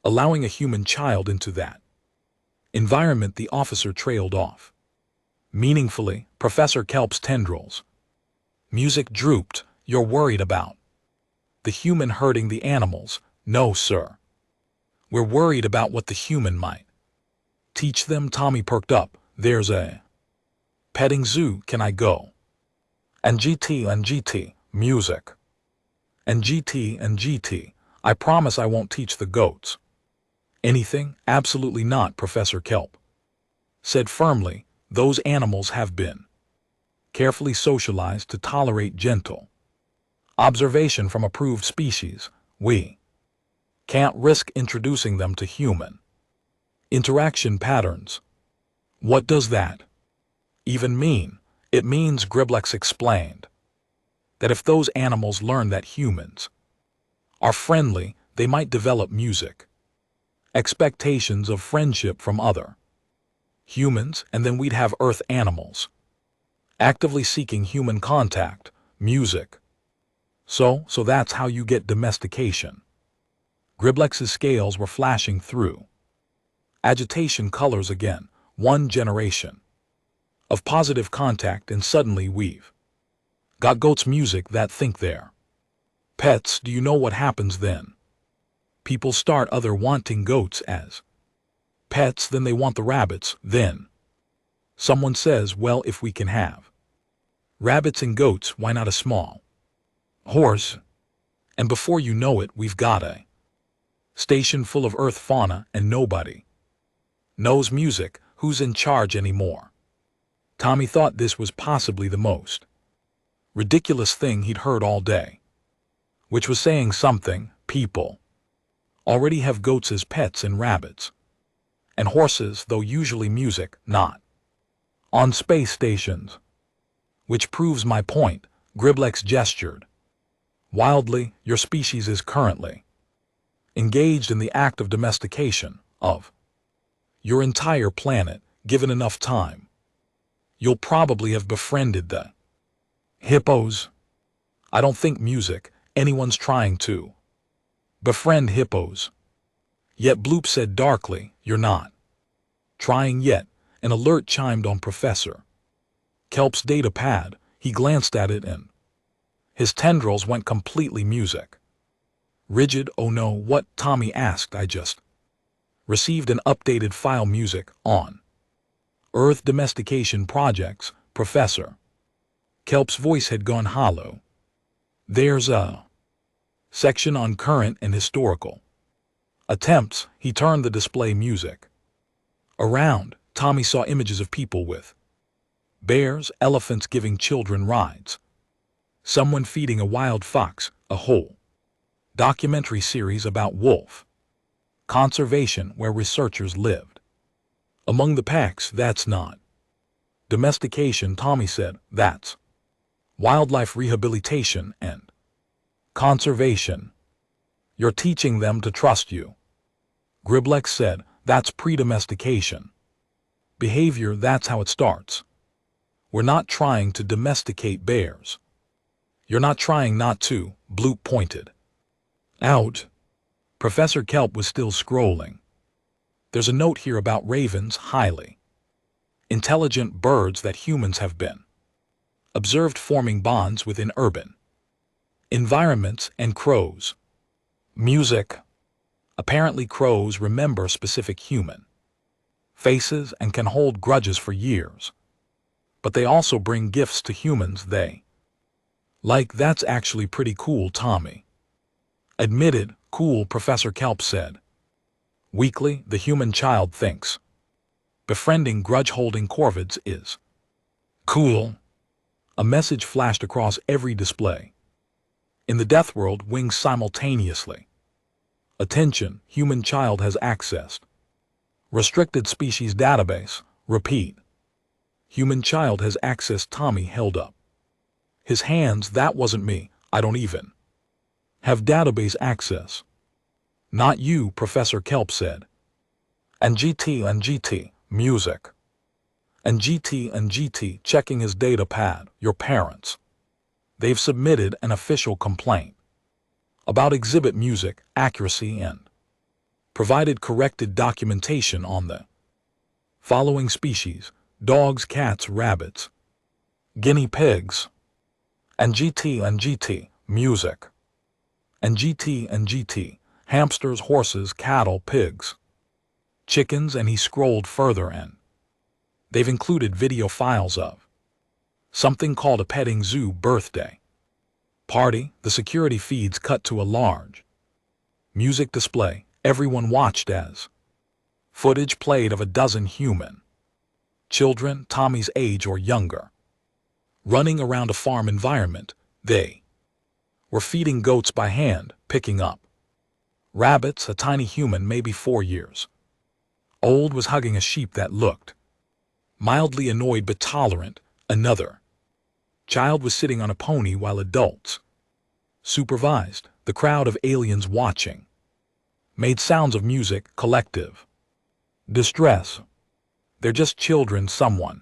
allowing a human child into that environment, the officer trailed off meaningfully. Professor Kelp's tendrils music drooped. You're worried about the human hurting the animals? No, sir. We're worried about what the human might teach them. Tommy perked up. There's a petting zoo. Can I go? And GT, music. And GT, I promise I won't teach the goats anything. Absolutely not, Professor Kelp said firmly. Those animals have been carefully socialized to tolerate gentle observation from approved species. We can't risk introducing them to human interaction patterns. What does that even mean? It means, Griblex explained, that if those animals learn that humans are friendly, they might develop music expectations of friendship from other humans, and then we'd have Earth animals actively seeking human contact, music. So that's how you get domestication. Griblex's scales were flashing through agitation colors again. One generation of positive contact, and suddenly we've got goats music that think they're pets. Do you know what happens then? People start other wanting goats as pets, then they want the rabbits, then someone says, well, if we can have rabbits and goats, why not a small horse? And before you know it, we've got a station full of Earth fauna, and nobody knows music. Who's in charge anymore? Tommy thought this was possibly the most ridiculous thing he'd heard all day, which was saying something. People already have goats as pets and rabbits and horses, though usually music, not on space stations. Which proves my point. Griblex gestured wildly. Your species is currently engaged in the act of domestication of your entire planet. Given enough time, you'll probably have befriended the hippos. I don't think music anyone's trying to befriend hippos. Yet, Bloop said darkly, you're not trying yet. An alert chimed on Professor Kelp's data pad. He glanced at it and his tendrils went completely music rigid. Oh no, what? Tommy asked. I just received an updated file. Music on Earth domestication projects. Professor Kelp's voice had gone hollow. There's a section on current and historical attempts. He turned the display music around. Tommy saw images of people with bears, elephants giving children rides, someone feeding a wild fox, a whole documentary series about wolf conservation where researchers lived among the packs. That's not domestication, Tommy said. That's wildlife rehabilitation and conservation. You're teaching them to trust you. Griblex said, that's pre-domestication behavior. That's how it starts. We're not trying to domesticate bears. You're not trying not to, Bloop pointed out. Professor Kelp was still scrolling. There's a note here about ravens, highly intelligent birds that humans have been observed forming bonds within urban environments, and crows. Music. Apparently crows remember specific human faces and can hold grudges for years. But they also bring gifts to humans they like. That's actually pretty cool, Tommy admitted. Cool, Professor Kelp said weakly. The human child thinks befriending grudge-holding corvids is cool. A message flashed across every display. In the Deathworld, wings simultaneously. Attention, human child has accessed restricted species database. Repeat. Human child has accessed. Tommy held up his hands. That wasn't me. I don't even have database access. Not you, Professor Kelp said. And GT, music. And GT, checking his data pad. Your parents. They've submitted an official complaint about exhibit music accuracy and provided corrected documentation on the following species: dogs, cats, rabbits, guinea pigs. And GT, music. And GT Hamsters, horses, cattle, pigs, chickens, and he scrolled further and they've included video files of something called a petting zoo birthday party. The security feeds cut to a large music display. Everyone watched as footage played of a dozen human children, Tommy's age or younger, running around a farm environment. They were feeding goats by hand, picking up rabbits. A tiny human, maybe 4 years old, was hugging a sheep that looked mildly annoyed but tolerant. Another child was sitting on a pony while adults supervised. The crowd of aliens watching made sounds of music, collective distress. They're just children, someone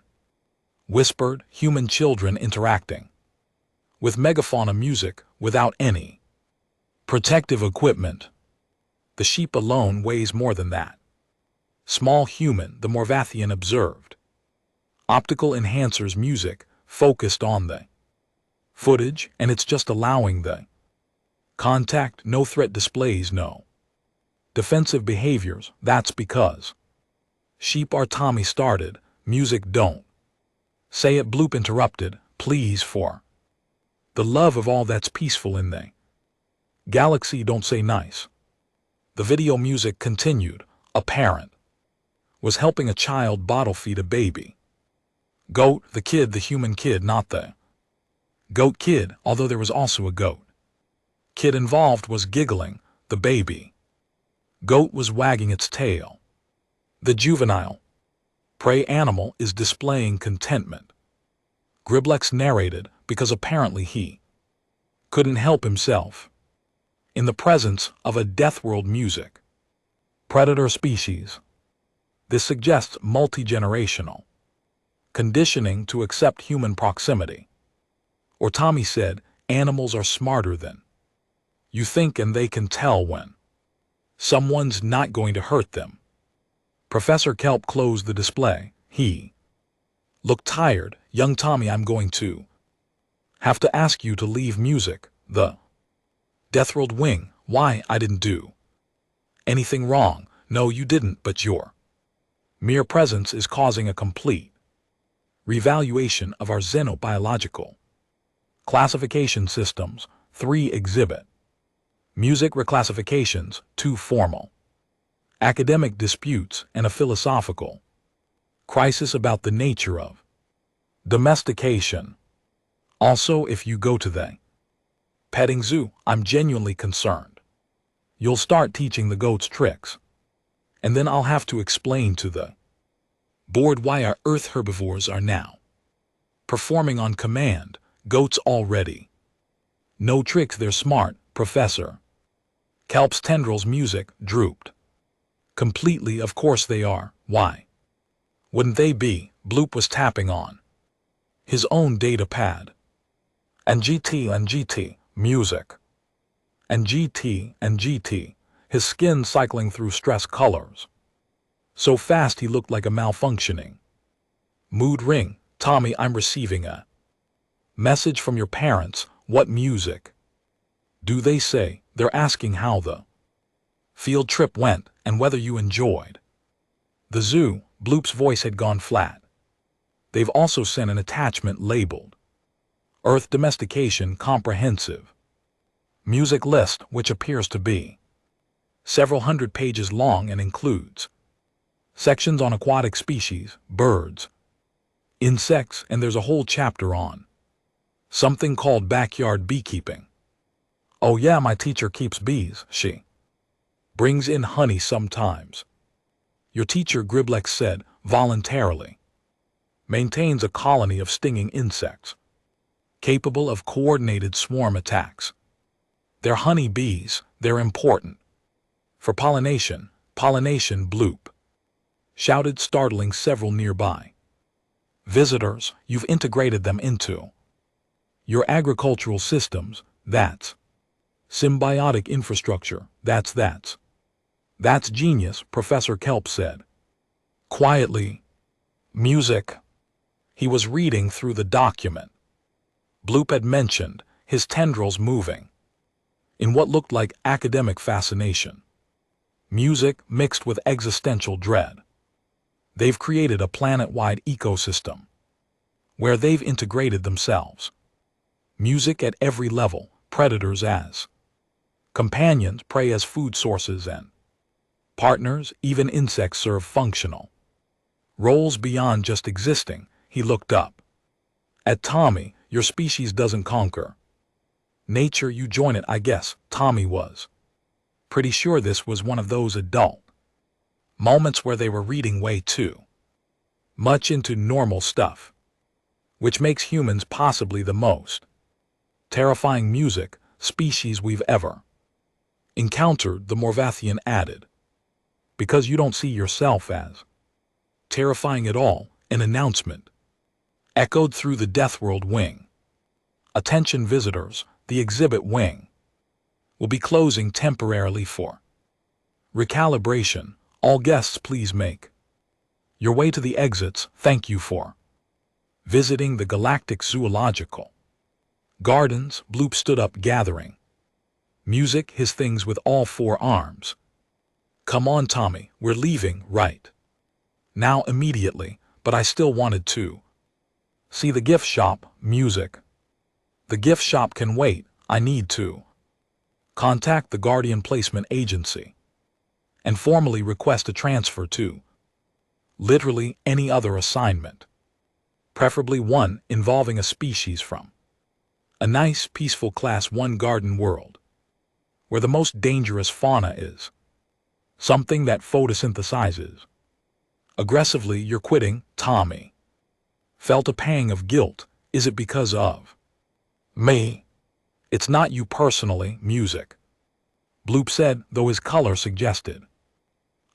whispered. Human children interacting with megafauna music without any protective equipment. The sheep alone weighs more than that. Small human, the Morvathian observed. Optical enhancers, music focused on the footage, and it's just allowing the contact. No threat displays, no defensive behaviors. That's because sheep are. Tommy started. Music, don't say it. Bloop interrupted. Please, for the love of all that's peaceful in the galaxy, don't say nice. The video music continued. A parent was helping a child bottle feed a baby goat. The kid, the human kid, not the goat kid, although there was also a goat kid involved, was giggling. The baby goat was wagging its tail. The juvenile prey animal is displaying contentment. Griblex narrated, because apparently he couldn't help himself. In the presence of a Deathworld music predator species, this suggests multi-generational conditioning to accept human proximity. Or Tommy said, animals are smarter than you think, and they can tell when someone's not going to hurt them. Professor Kelp closed the display. He looked tired. Young Tommy, I'm going to have to ask you to leave music. The Deathworld wing. Why? I didn't do anything wrong. No, you didn't, but your mere presence is causing a complete revaluation of our xenobiological classification systems. 3 exhibit music reclassifications, 2 formal academic disputes, and a philosophical crisis about the nature of domestication. Also, if you go to the petting zoo, I'm genuinely concerned you'll start teaching the goats tricks, and then I'll have to explain to the board why our Earth herbivores are now performing on command. Goats already no tricks, they're smart. Professor Kelp's tendrils music drooped completely. Of course they are. Why wouldn't they be? Bloop was tapping on his own data pad. And GT, music. And GT, his skin cycling through stress colors. So fast he looked like a malfunctioning mood ring. Tommy, I'm receiving a message from your parents. What music do they say? They're asking how the field trip went and whether you enjoyed the zoo. Bloop's voice had gone flat. They've also sent an attachment labeled Earth Domestication Comprehensive Music List, which appears to be several hundred pages long and includes sections on aquatic species, birds, insects, and there's a whole chapter on something called backyard beekeeping. Oh yeah, my teacher keeps bees. She brings in honey sometimes. Your teacher, Griblex said, voluntarily maintains a colony of stinging insects capable of coordinated swarm attacks. They're honey bees. They're important for pollination. Pollination, Bloop shouted, startling several nearby visitors. You've integrated them into your agricultural systems. That's symbiotic infrastructure. That's genius, Professor Kelp said quietly. Music. He was reading through the document Bloop had mentioned, his tendrils moving in what looked like academic fascination. Music mixed with existential dread. They've created a planet-wide ecosystem where they've integrated themselves. Music at every level, predators as companions, prey as food sources, and partners, even insects serve functional roles beyond just existing. He looked up at Tommy. Your species doesn't conquer nature, you join it, I guess. Tommy was pretty sure this was one of those adult moments where they were reading way too much into normal stuff, which makes humans possibly the most terrifying music species we've ever encountered, the Morvathian added. Because you don't see yourself as terrifying at all, an announcement echoed through the Deathworld wing. Attention visitors, the exhibit wing will be closing temporarily for recalibration. All guests please make your way to the exits. Thank you for visiting the Galactic Zoological Gardens. Bloop stood up, gathering music, his things with all four arms. Come on, Tommy, we're leaving right now, immediately, but I still wanted to see the gift shop. Music. The gift shop can wait. I need to contact the Guardian Placement Agency and formally request a transfer to literally any other assignment, preferably one involving a species from a nice, peaceful Class 1 garden world, where the most dangerous fauna is something that photosynthesizes aggressively. You're quitting? Tommy felt a pang of guilt. Is it because of me? It's not you personally. Music. Bloop said, though his color suggested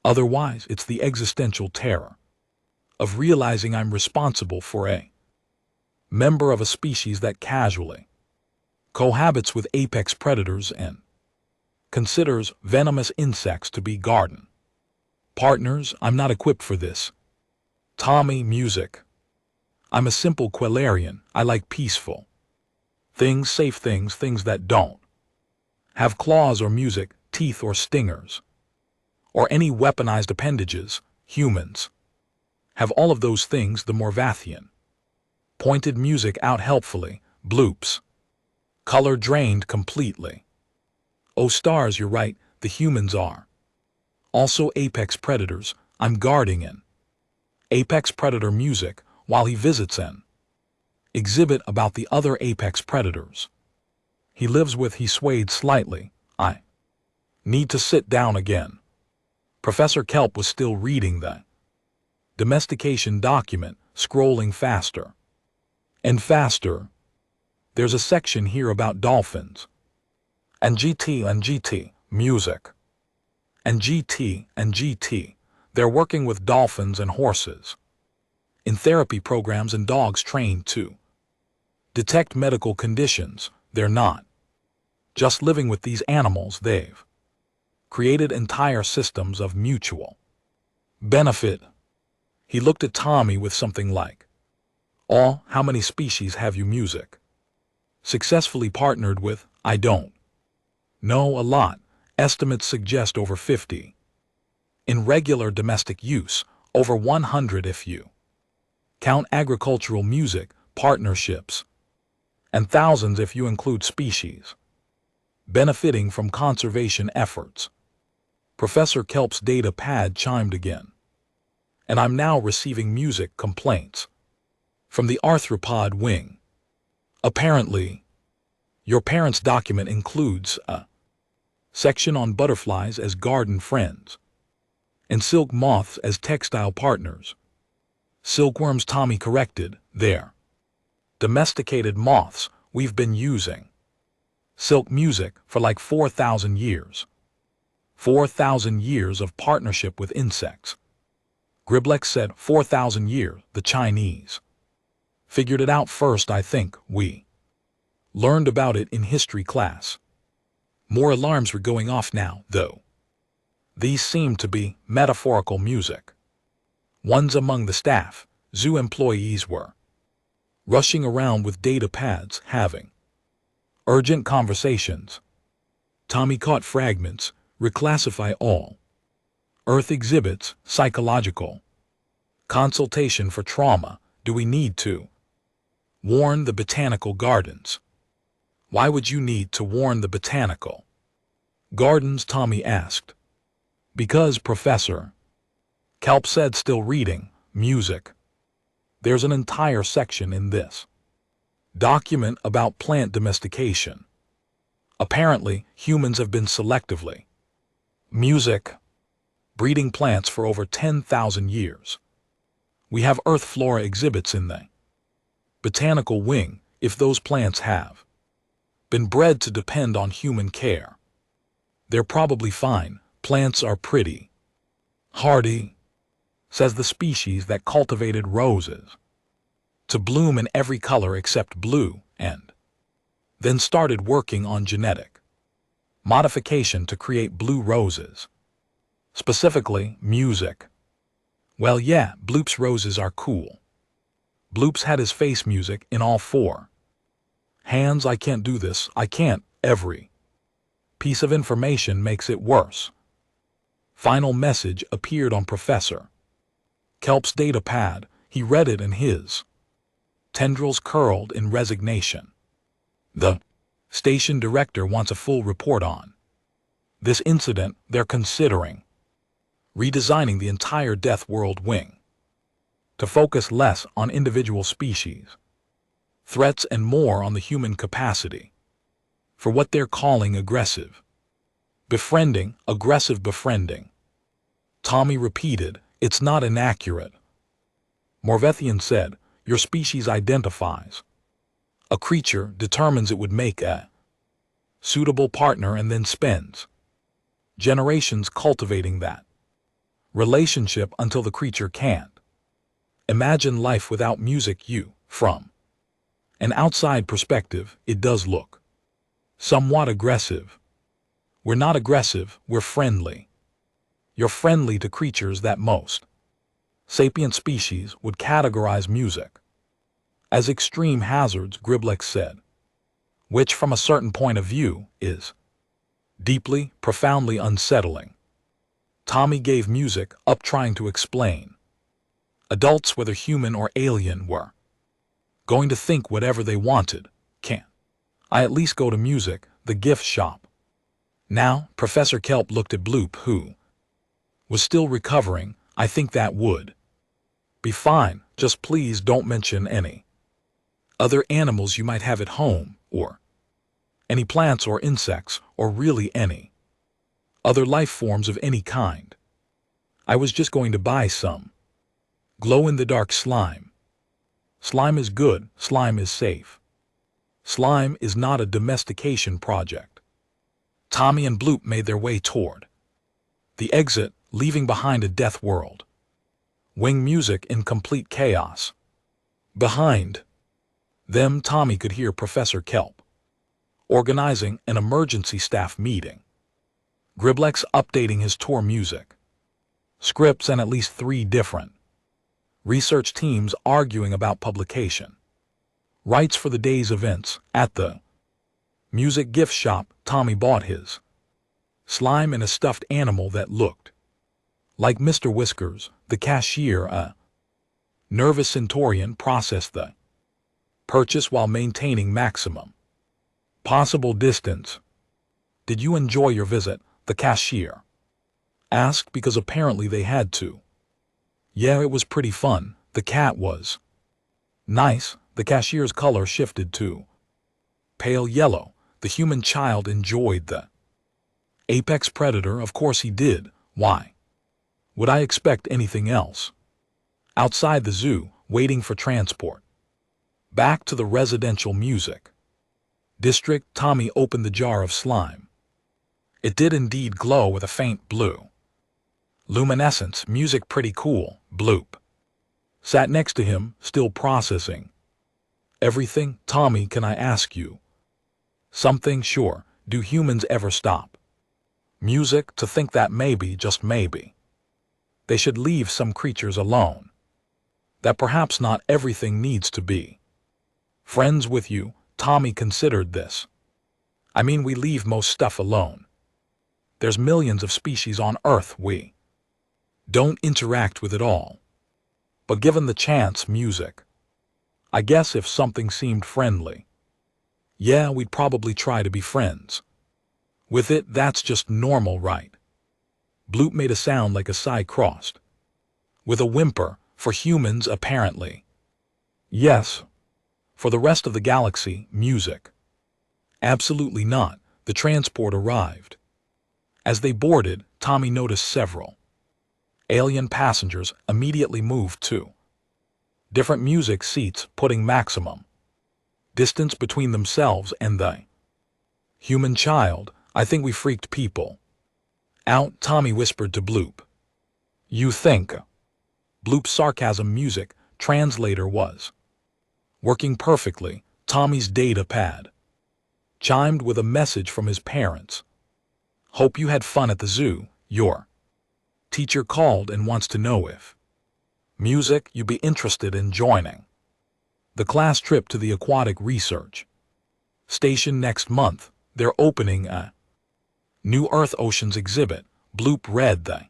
otherwise. It's the existential terror of realizing I'm responsible for a member of a species that casually cohabits with apex predators and considers venomous insects to be garden partners. I'm not equipped for this. Tommy. Music. I'm a simple Quellarian. I like peaceful things, safe things, things that don't have claws or music, teeth or stingers, or any weaponized appendages. Humans have all of those things. The Morvathian pointed music out helpfully. Bloop's color drained completely. Oh stars, you're right, the humans are also apex predators. I'm guarding an apex predator. Music. While he visits an exhibit about the other apex predators he lives with, he swayed slightly. I need to sit down again. Professor Kelp was still reading the domestication document, scrolling faster and faster. There's a section here about dolphins and GT. Music. And GT. They're working with dolphins and horses in therapy programs, and dogs trained to detect medical conditions. They're not just living with these animals, they've created entire systems of mutual benefit. He looked at Tommy with something like awe. How many species have you, Music, successfully partnered with? I don't know, a lot. Estimates suggest over 50. In regular domestic use, over 100 if you count agricultural music partnerships, and thousands if you include species benefiting from conservation efforts. Professor Kelp's data pad chimed again. And I'm now receiving music complaints from the arthropod wing. Apparently, your parents' document includes a section on butterflies as garden friends and silk moths as textile partners. Silkworms, Tommy corrected. They're domesticated moths. We've been using silk music for like 4,000 years. 4,000 years of partnership with insects. Griblex said 4,000 years. The Chinese figured it out first. I think we learned about it in history class. More alarms were going off now, though. These seemed to be metaphorical music. Ones among the staff, zoo employees were rushing around with data pads, having urgent conversations. Tommy caught fragments, reclassify all. Earth exhibits, psychological. Consultation for trauma, do we need to? Warn the botanical gardens. Why would you need to warn the botanical gardens? Tommy asked. Because, Professor. Kelp said, still reading, music. There's an entire section in this document about plant domestication. Apparently, humans have been selectively music breeding plants for over 10,000 years. We have earth flora exhibits in the botanical wing if those plants have been bred to depend on human care. They're probably fine. Plants are pretty hardy, says the species that cultivated roses to bloom in every color except blue, and then started working on genetic modification to create blue roses. Specifically, music. Well, yeah, Bloop's roses are cool. Bloop's had his face music in all four hands. I can't do this, I can't. Every piece of information makes it worse. Final message appeared on Professor Kelp's data pad. He read it and his tendrils curled in resignation. The station director wants a full report on this incident. They're considering redesigning the entire Deathworld wing to focus less on individual species threats and more on the human capacity for what they're calling aggressive befriending. Aggressive befriending. Tommy repeated, it's not inaccurate. Morvethian said, your species identifies a creature, determines it would make a suitable partner, and then spends generations cultivating that relationship until the creature can't imagine life without music. From an outside perspective, it does look somewhat aggressive. We're not aggressive, we're friendly. You're friendly to creatures that most sapient species would categorize music as extreme hazards, Griblex said, which from a certain point of view is deeply, profoundly unsettling. Tommy gave music up, trying to explain. Adults, whether human or alien, were going to think whatever they wanted. Can't I at least go to music, the gift shop? Now, Professor Kelp looked at Bloop, who was still recovering. I think that would be fine. Just please don't mention any other animals you might have at home, or any plants or insects, or really any other life forms of any kind. I was just going to buy some glow-in-the-dark slime. Slime is good, slime is safe. Slime is not a domestication project. Tommy and Bloop made their way toward the exit, leaving behind a death world. Wing music in complete chaos. Behind them, Tommy could hear Professor Kelp organizing an emergency staff meeting. Griblex updating his tour music scripts, and at least 3 different research teams arguing about publication rights for the day's events. At the music gift shop, Tommy bought his slime and a stuffed animal that looked like Mr. Whiskers. The cashier, a nervous Centaurian, processed the purchase while maintaining maximum possible distance. Did you enjoy your visit? The cashier asked, because apparently they had to. Yeah, it was pretty fun. The cat was nice. The cashier's color shifted to pale yellow. The human child enjoyed the apex predator. Of course he did. Why would I expect anything else? Outside the zoo, waiting for transport back to the residential music district, Tommy opened the jar of slime. It did indeed glow with a faint blue luminescence. Music pretty cool. Bloop sat next to him, still processing everything. Tommy, can I ask you something? Sure. Do humans ever stop music to think that maybe, just maybe, they should leave some creatures alone? That perhaps not everything needs to be friends with you? Tommy considered this I mean, we leave most stuff alone. There's millions of species on Earth we don't interact with at all. But given the chance, music. I guess if something seemed friendly, yeah, we'd probably try to be friends. With it, that's just normal, right? Bloop made a sound like a sigh crossed with a whimper, for humans apparently. Yes. For the rest of the galaxy, music. Absolutely not. The transport arrived. As they boarded, Tommy noticed several alien passengers immediately moved to different music seats, putting maximum distance between themselves and the human child. I think we freaked people out, Tommy whispered to Bloop. You think? Bloop's sarcasm music translator was working perfectly. Tommy's data pad chimed with a message from his parents. Hope you had fun at the zoo. Your teacher called and wants to know if music you'd be interested in joining the class trip to the aquatic research station next month. They're opening a new Earth Oceans exhibit. Bloop read the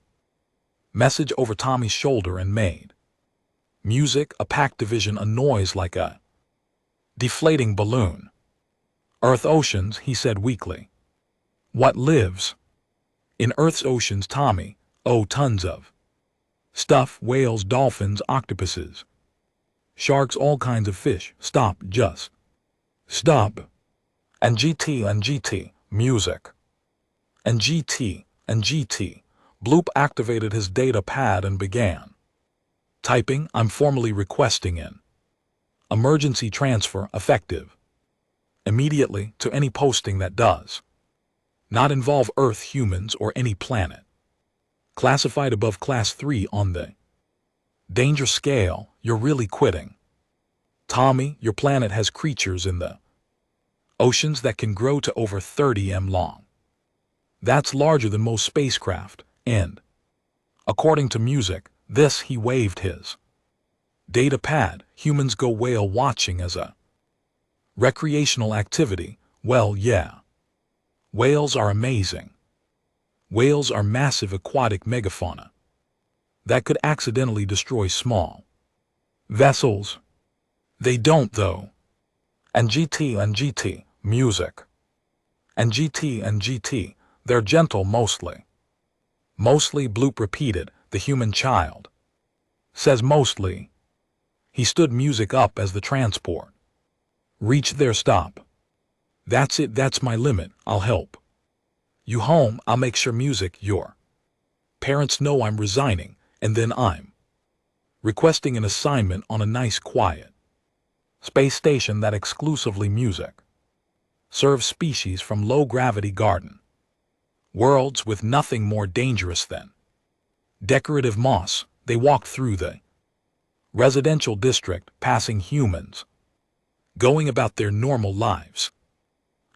message over Tommy's shoulder and made music a packed division, a noise like a deflating balloon. Earth Oceans, he said weakly. What lives in Earth's oceans, Tommy? Oh, tons of stuff, whales, dolphins, octopuses, sharks, all kinds of fish. Stop, just stop. And GT, music. And GT. Bloop activated his data pad and began typing. I'm formally requesting an emergency transfer effective immediately to any posting that does not involve Earth, humans, or any planet classified above Class 3 on the danger scale. You're really quitting. Tommy, your planet has creatures in the oceans that can grow to over 30 m long. That's larger than most spacecraft, and according to music, this, he waved his data pad, humans go whale watching as a recreational activity. Well, yeah. Whales are amazing. Whales are massive aquatic megafauna that could accidentally destroy small vessels. They don't, though. And GT, music. And GT, they're gentle mostly. Mostly, Bloop repeated. The human child says mostly. He stood music up as the transport reached their stop. That's it, that's my limit. I'll help you home. I'll make sure music, your parents know I'm resigning, and then I'm requesting an assignment on a nice quiet space station that exclusively music serves species from low-gravity garden worlds with nothing more dangerous than decorative moss. They walked through the residential district, passing humans going about their normal lives.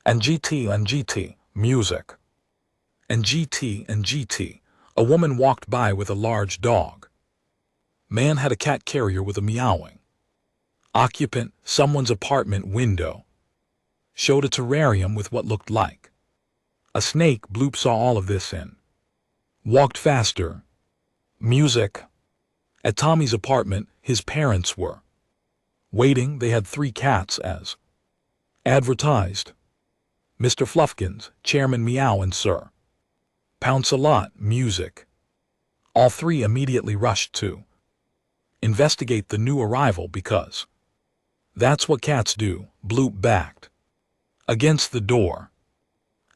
And GT, music. And GT, a woman walked by with a large dog. Man had a cat carrier with a meowing occupant. Someone's apartment window showed a terrarium with what looked like a snake. Bloop saw all of this and walked faster. Music. At Tommy's apartment, his parents were waiting. They had 3 cats as advertised. Mr. Fluffkins, Chairman Meow, and Sir Pounce-a-Lot. Music. All 3 immediately rushed to investigate the new arrival because that's what cats do. Bloop backed against the door.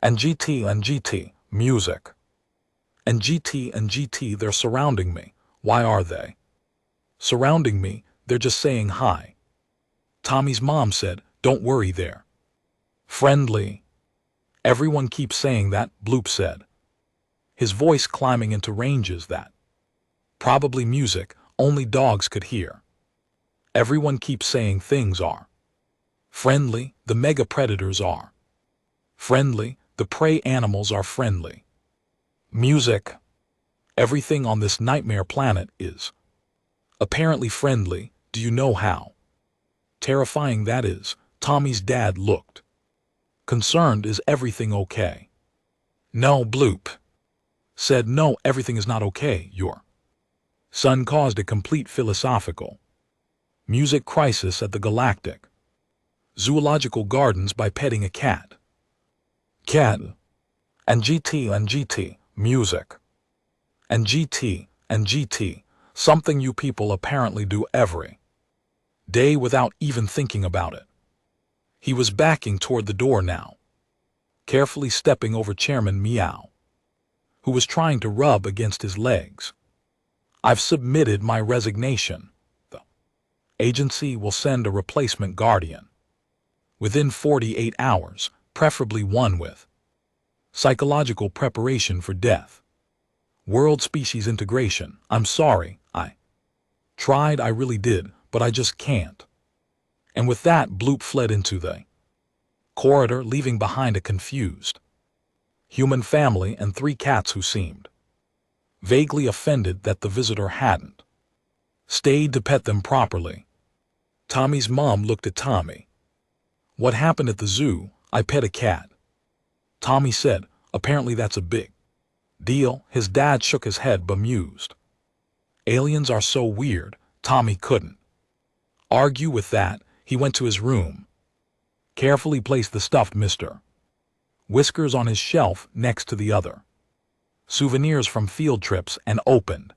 And GT, music. And GT, they're surrounding me. Why are they surrounding me? They're just saying hi. Tommy's mom said, don't worry, they're friendly. Everyone keeps saying that, Bloop said, his voice climbing into ranges that probably music only dogs could hear. Everyone keeps saying things are friendly. The mega predators are friendly. The prey animals are friendly. Music. Everything on this nightmare planet is apparently friendly. Do you know how terrifying that is? Tommy's dad looked Concerned, is everything okay? No, Bloop said, no, everything is not okay. Your son caused a complete philosophical music crisis at the Galactic Zoological Gardens by petting a cat. Cat. And GT, music. And GT, something you people apparently do every day without even thinking about it. He was backing toward the door now, carefully stepping over Chairman Meow, who was trying to rub against his legs. I've submitted my resignation. The agency will send a replacement guardian within 48 hours, preferably one with psychological preparation for death. World species integration. I'm sorry, I tried, I really did, but I just can't. And with that, Bloop fled into the corridor, leaving behind a confused human family and 3 cats who seemed vaguely offended that the visitor hadn't stayed to pet them properly. Tommy's mom looked at Tommy. What happened at the zoo? I pet a cat, Tommy said. Apparently that's a big deal. His dad shook his head, bemused. Aliens are so weird. Tommy couldn't argue with that. He went to his room, carefully placed the stuffed Mr. Whiskers on his shelf next to the other souvenirs from field trips, and opened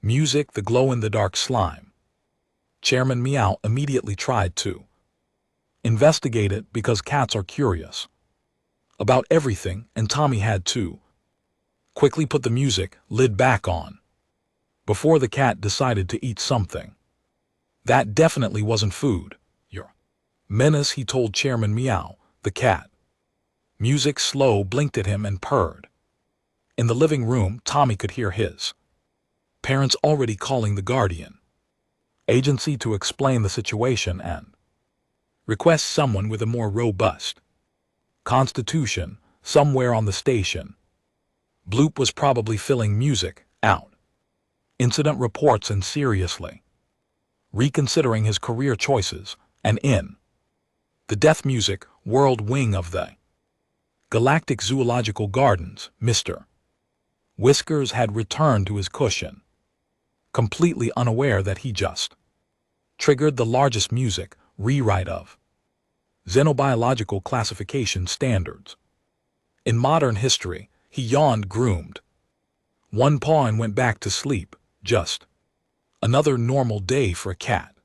music, the glow-in-the-dark slime. Chairman Meow immediately tried to investigate it because cats are curious about everything, and Tommy had to quickly put the music lid back on before the cat decided to eat something. That definitely wasn't food. You're menace, he told Chairman Meow. The cat music slow blinked at him and purred. In the living room, Tommy could hear his parents already calling the Guardian agency to explain the situation and request someone with a more robust constitution somewhere on the station. Bloop was probably filling music out incident reports and seriously reconsidering his career choices, and in the death music world wing of the Galactic Zoological Gardens, Mr. Whiskers had returned to his cushion, completely unaware that he just triggered the largest music rewrite of xenobiological classification standards in modern history. He yawned, groomed one paw, and went back to sleep. Just another normal day for a cat.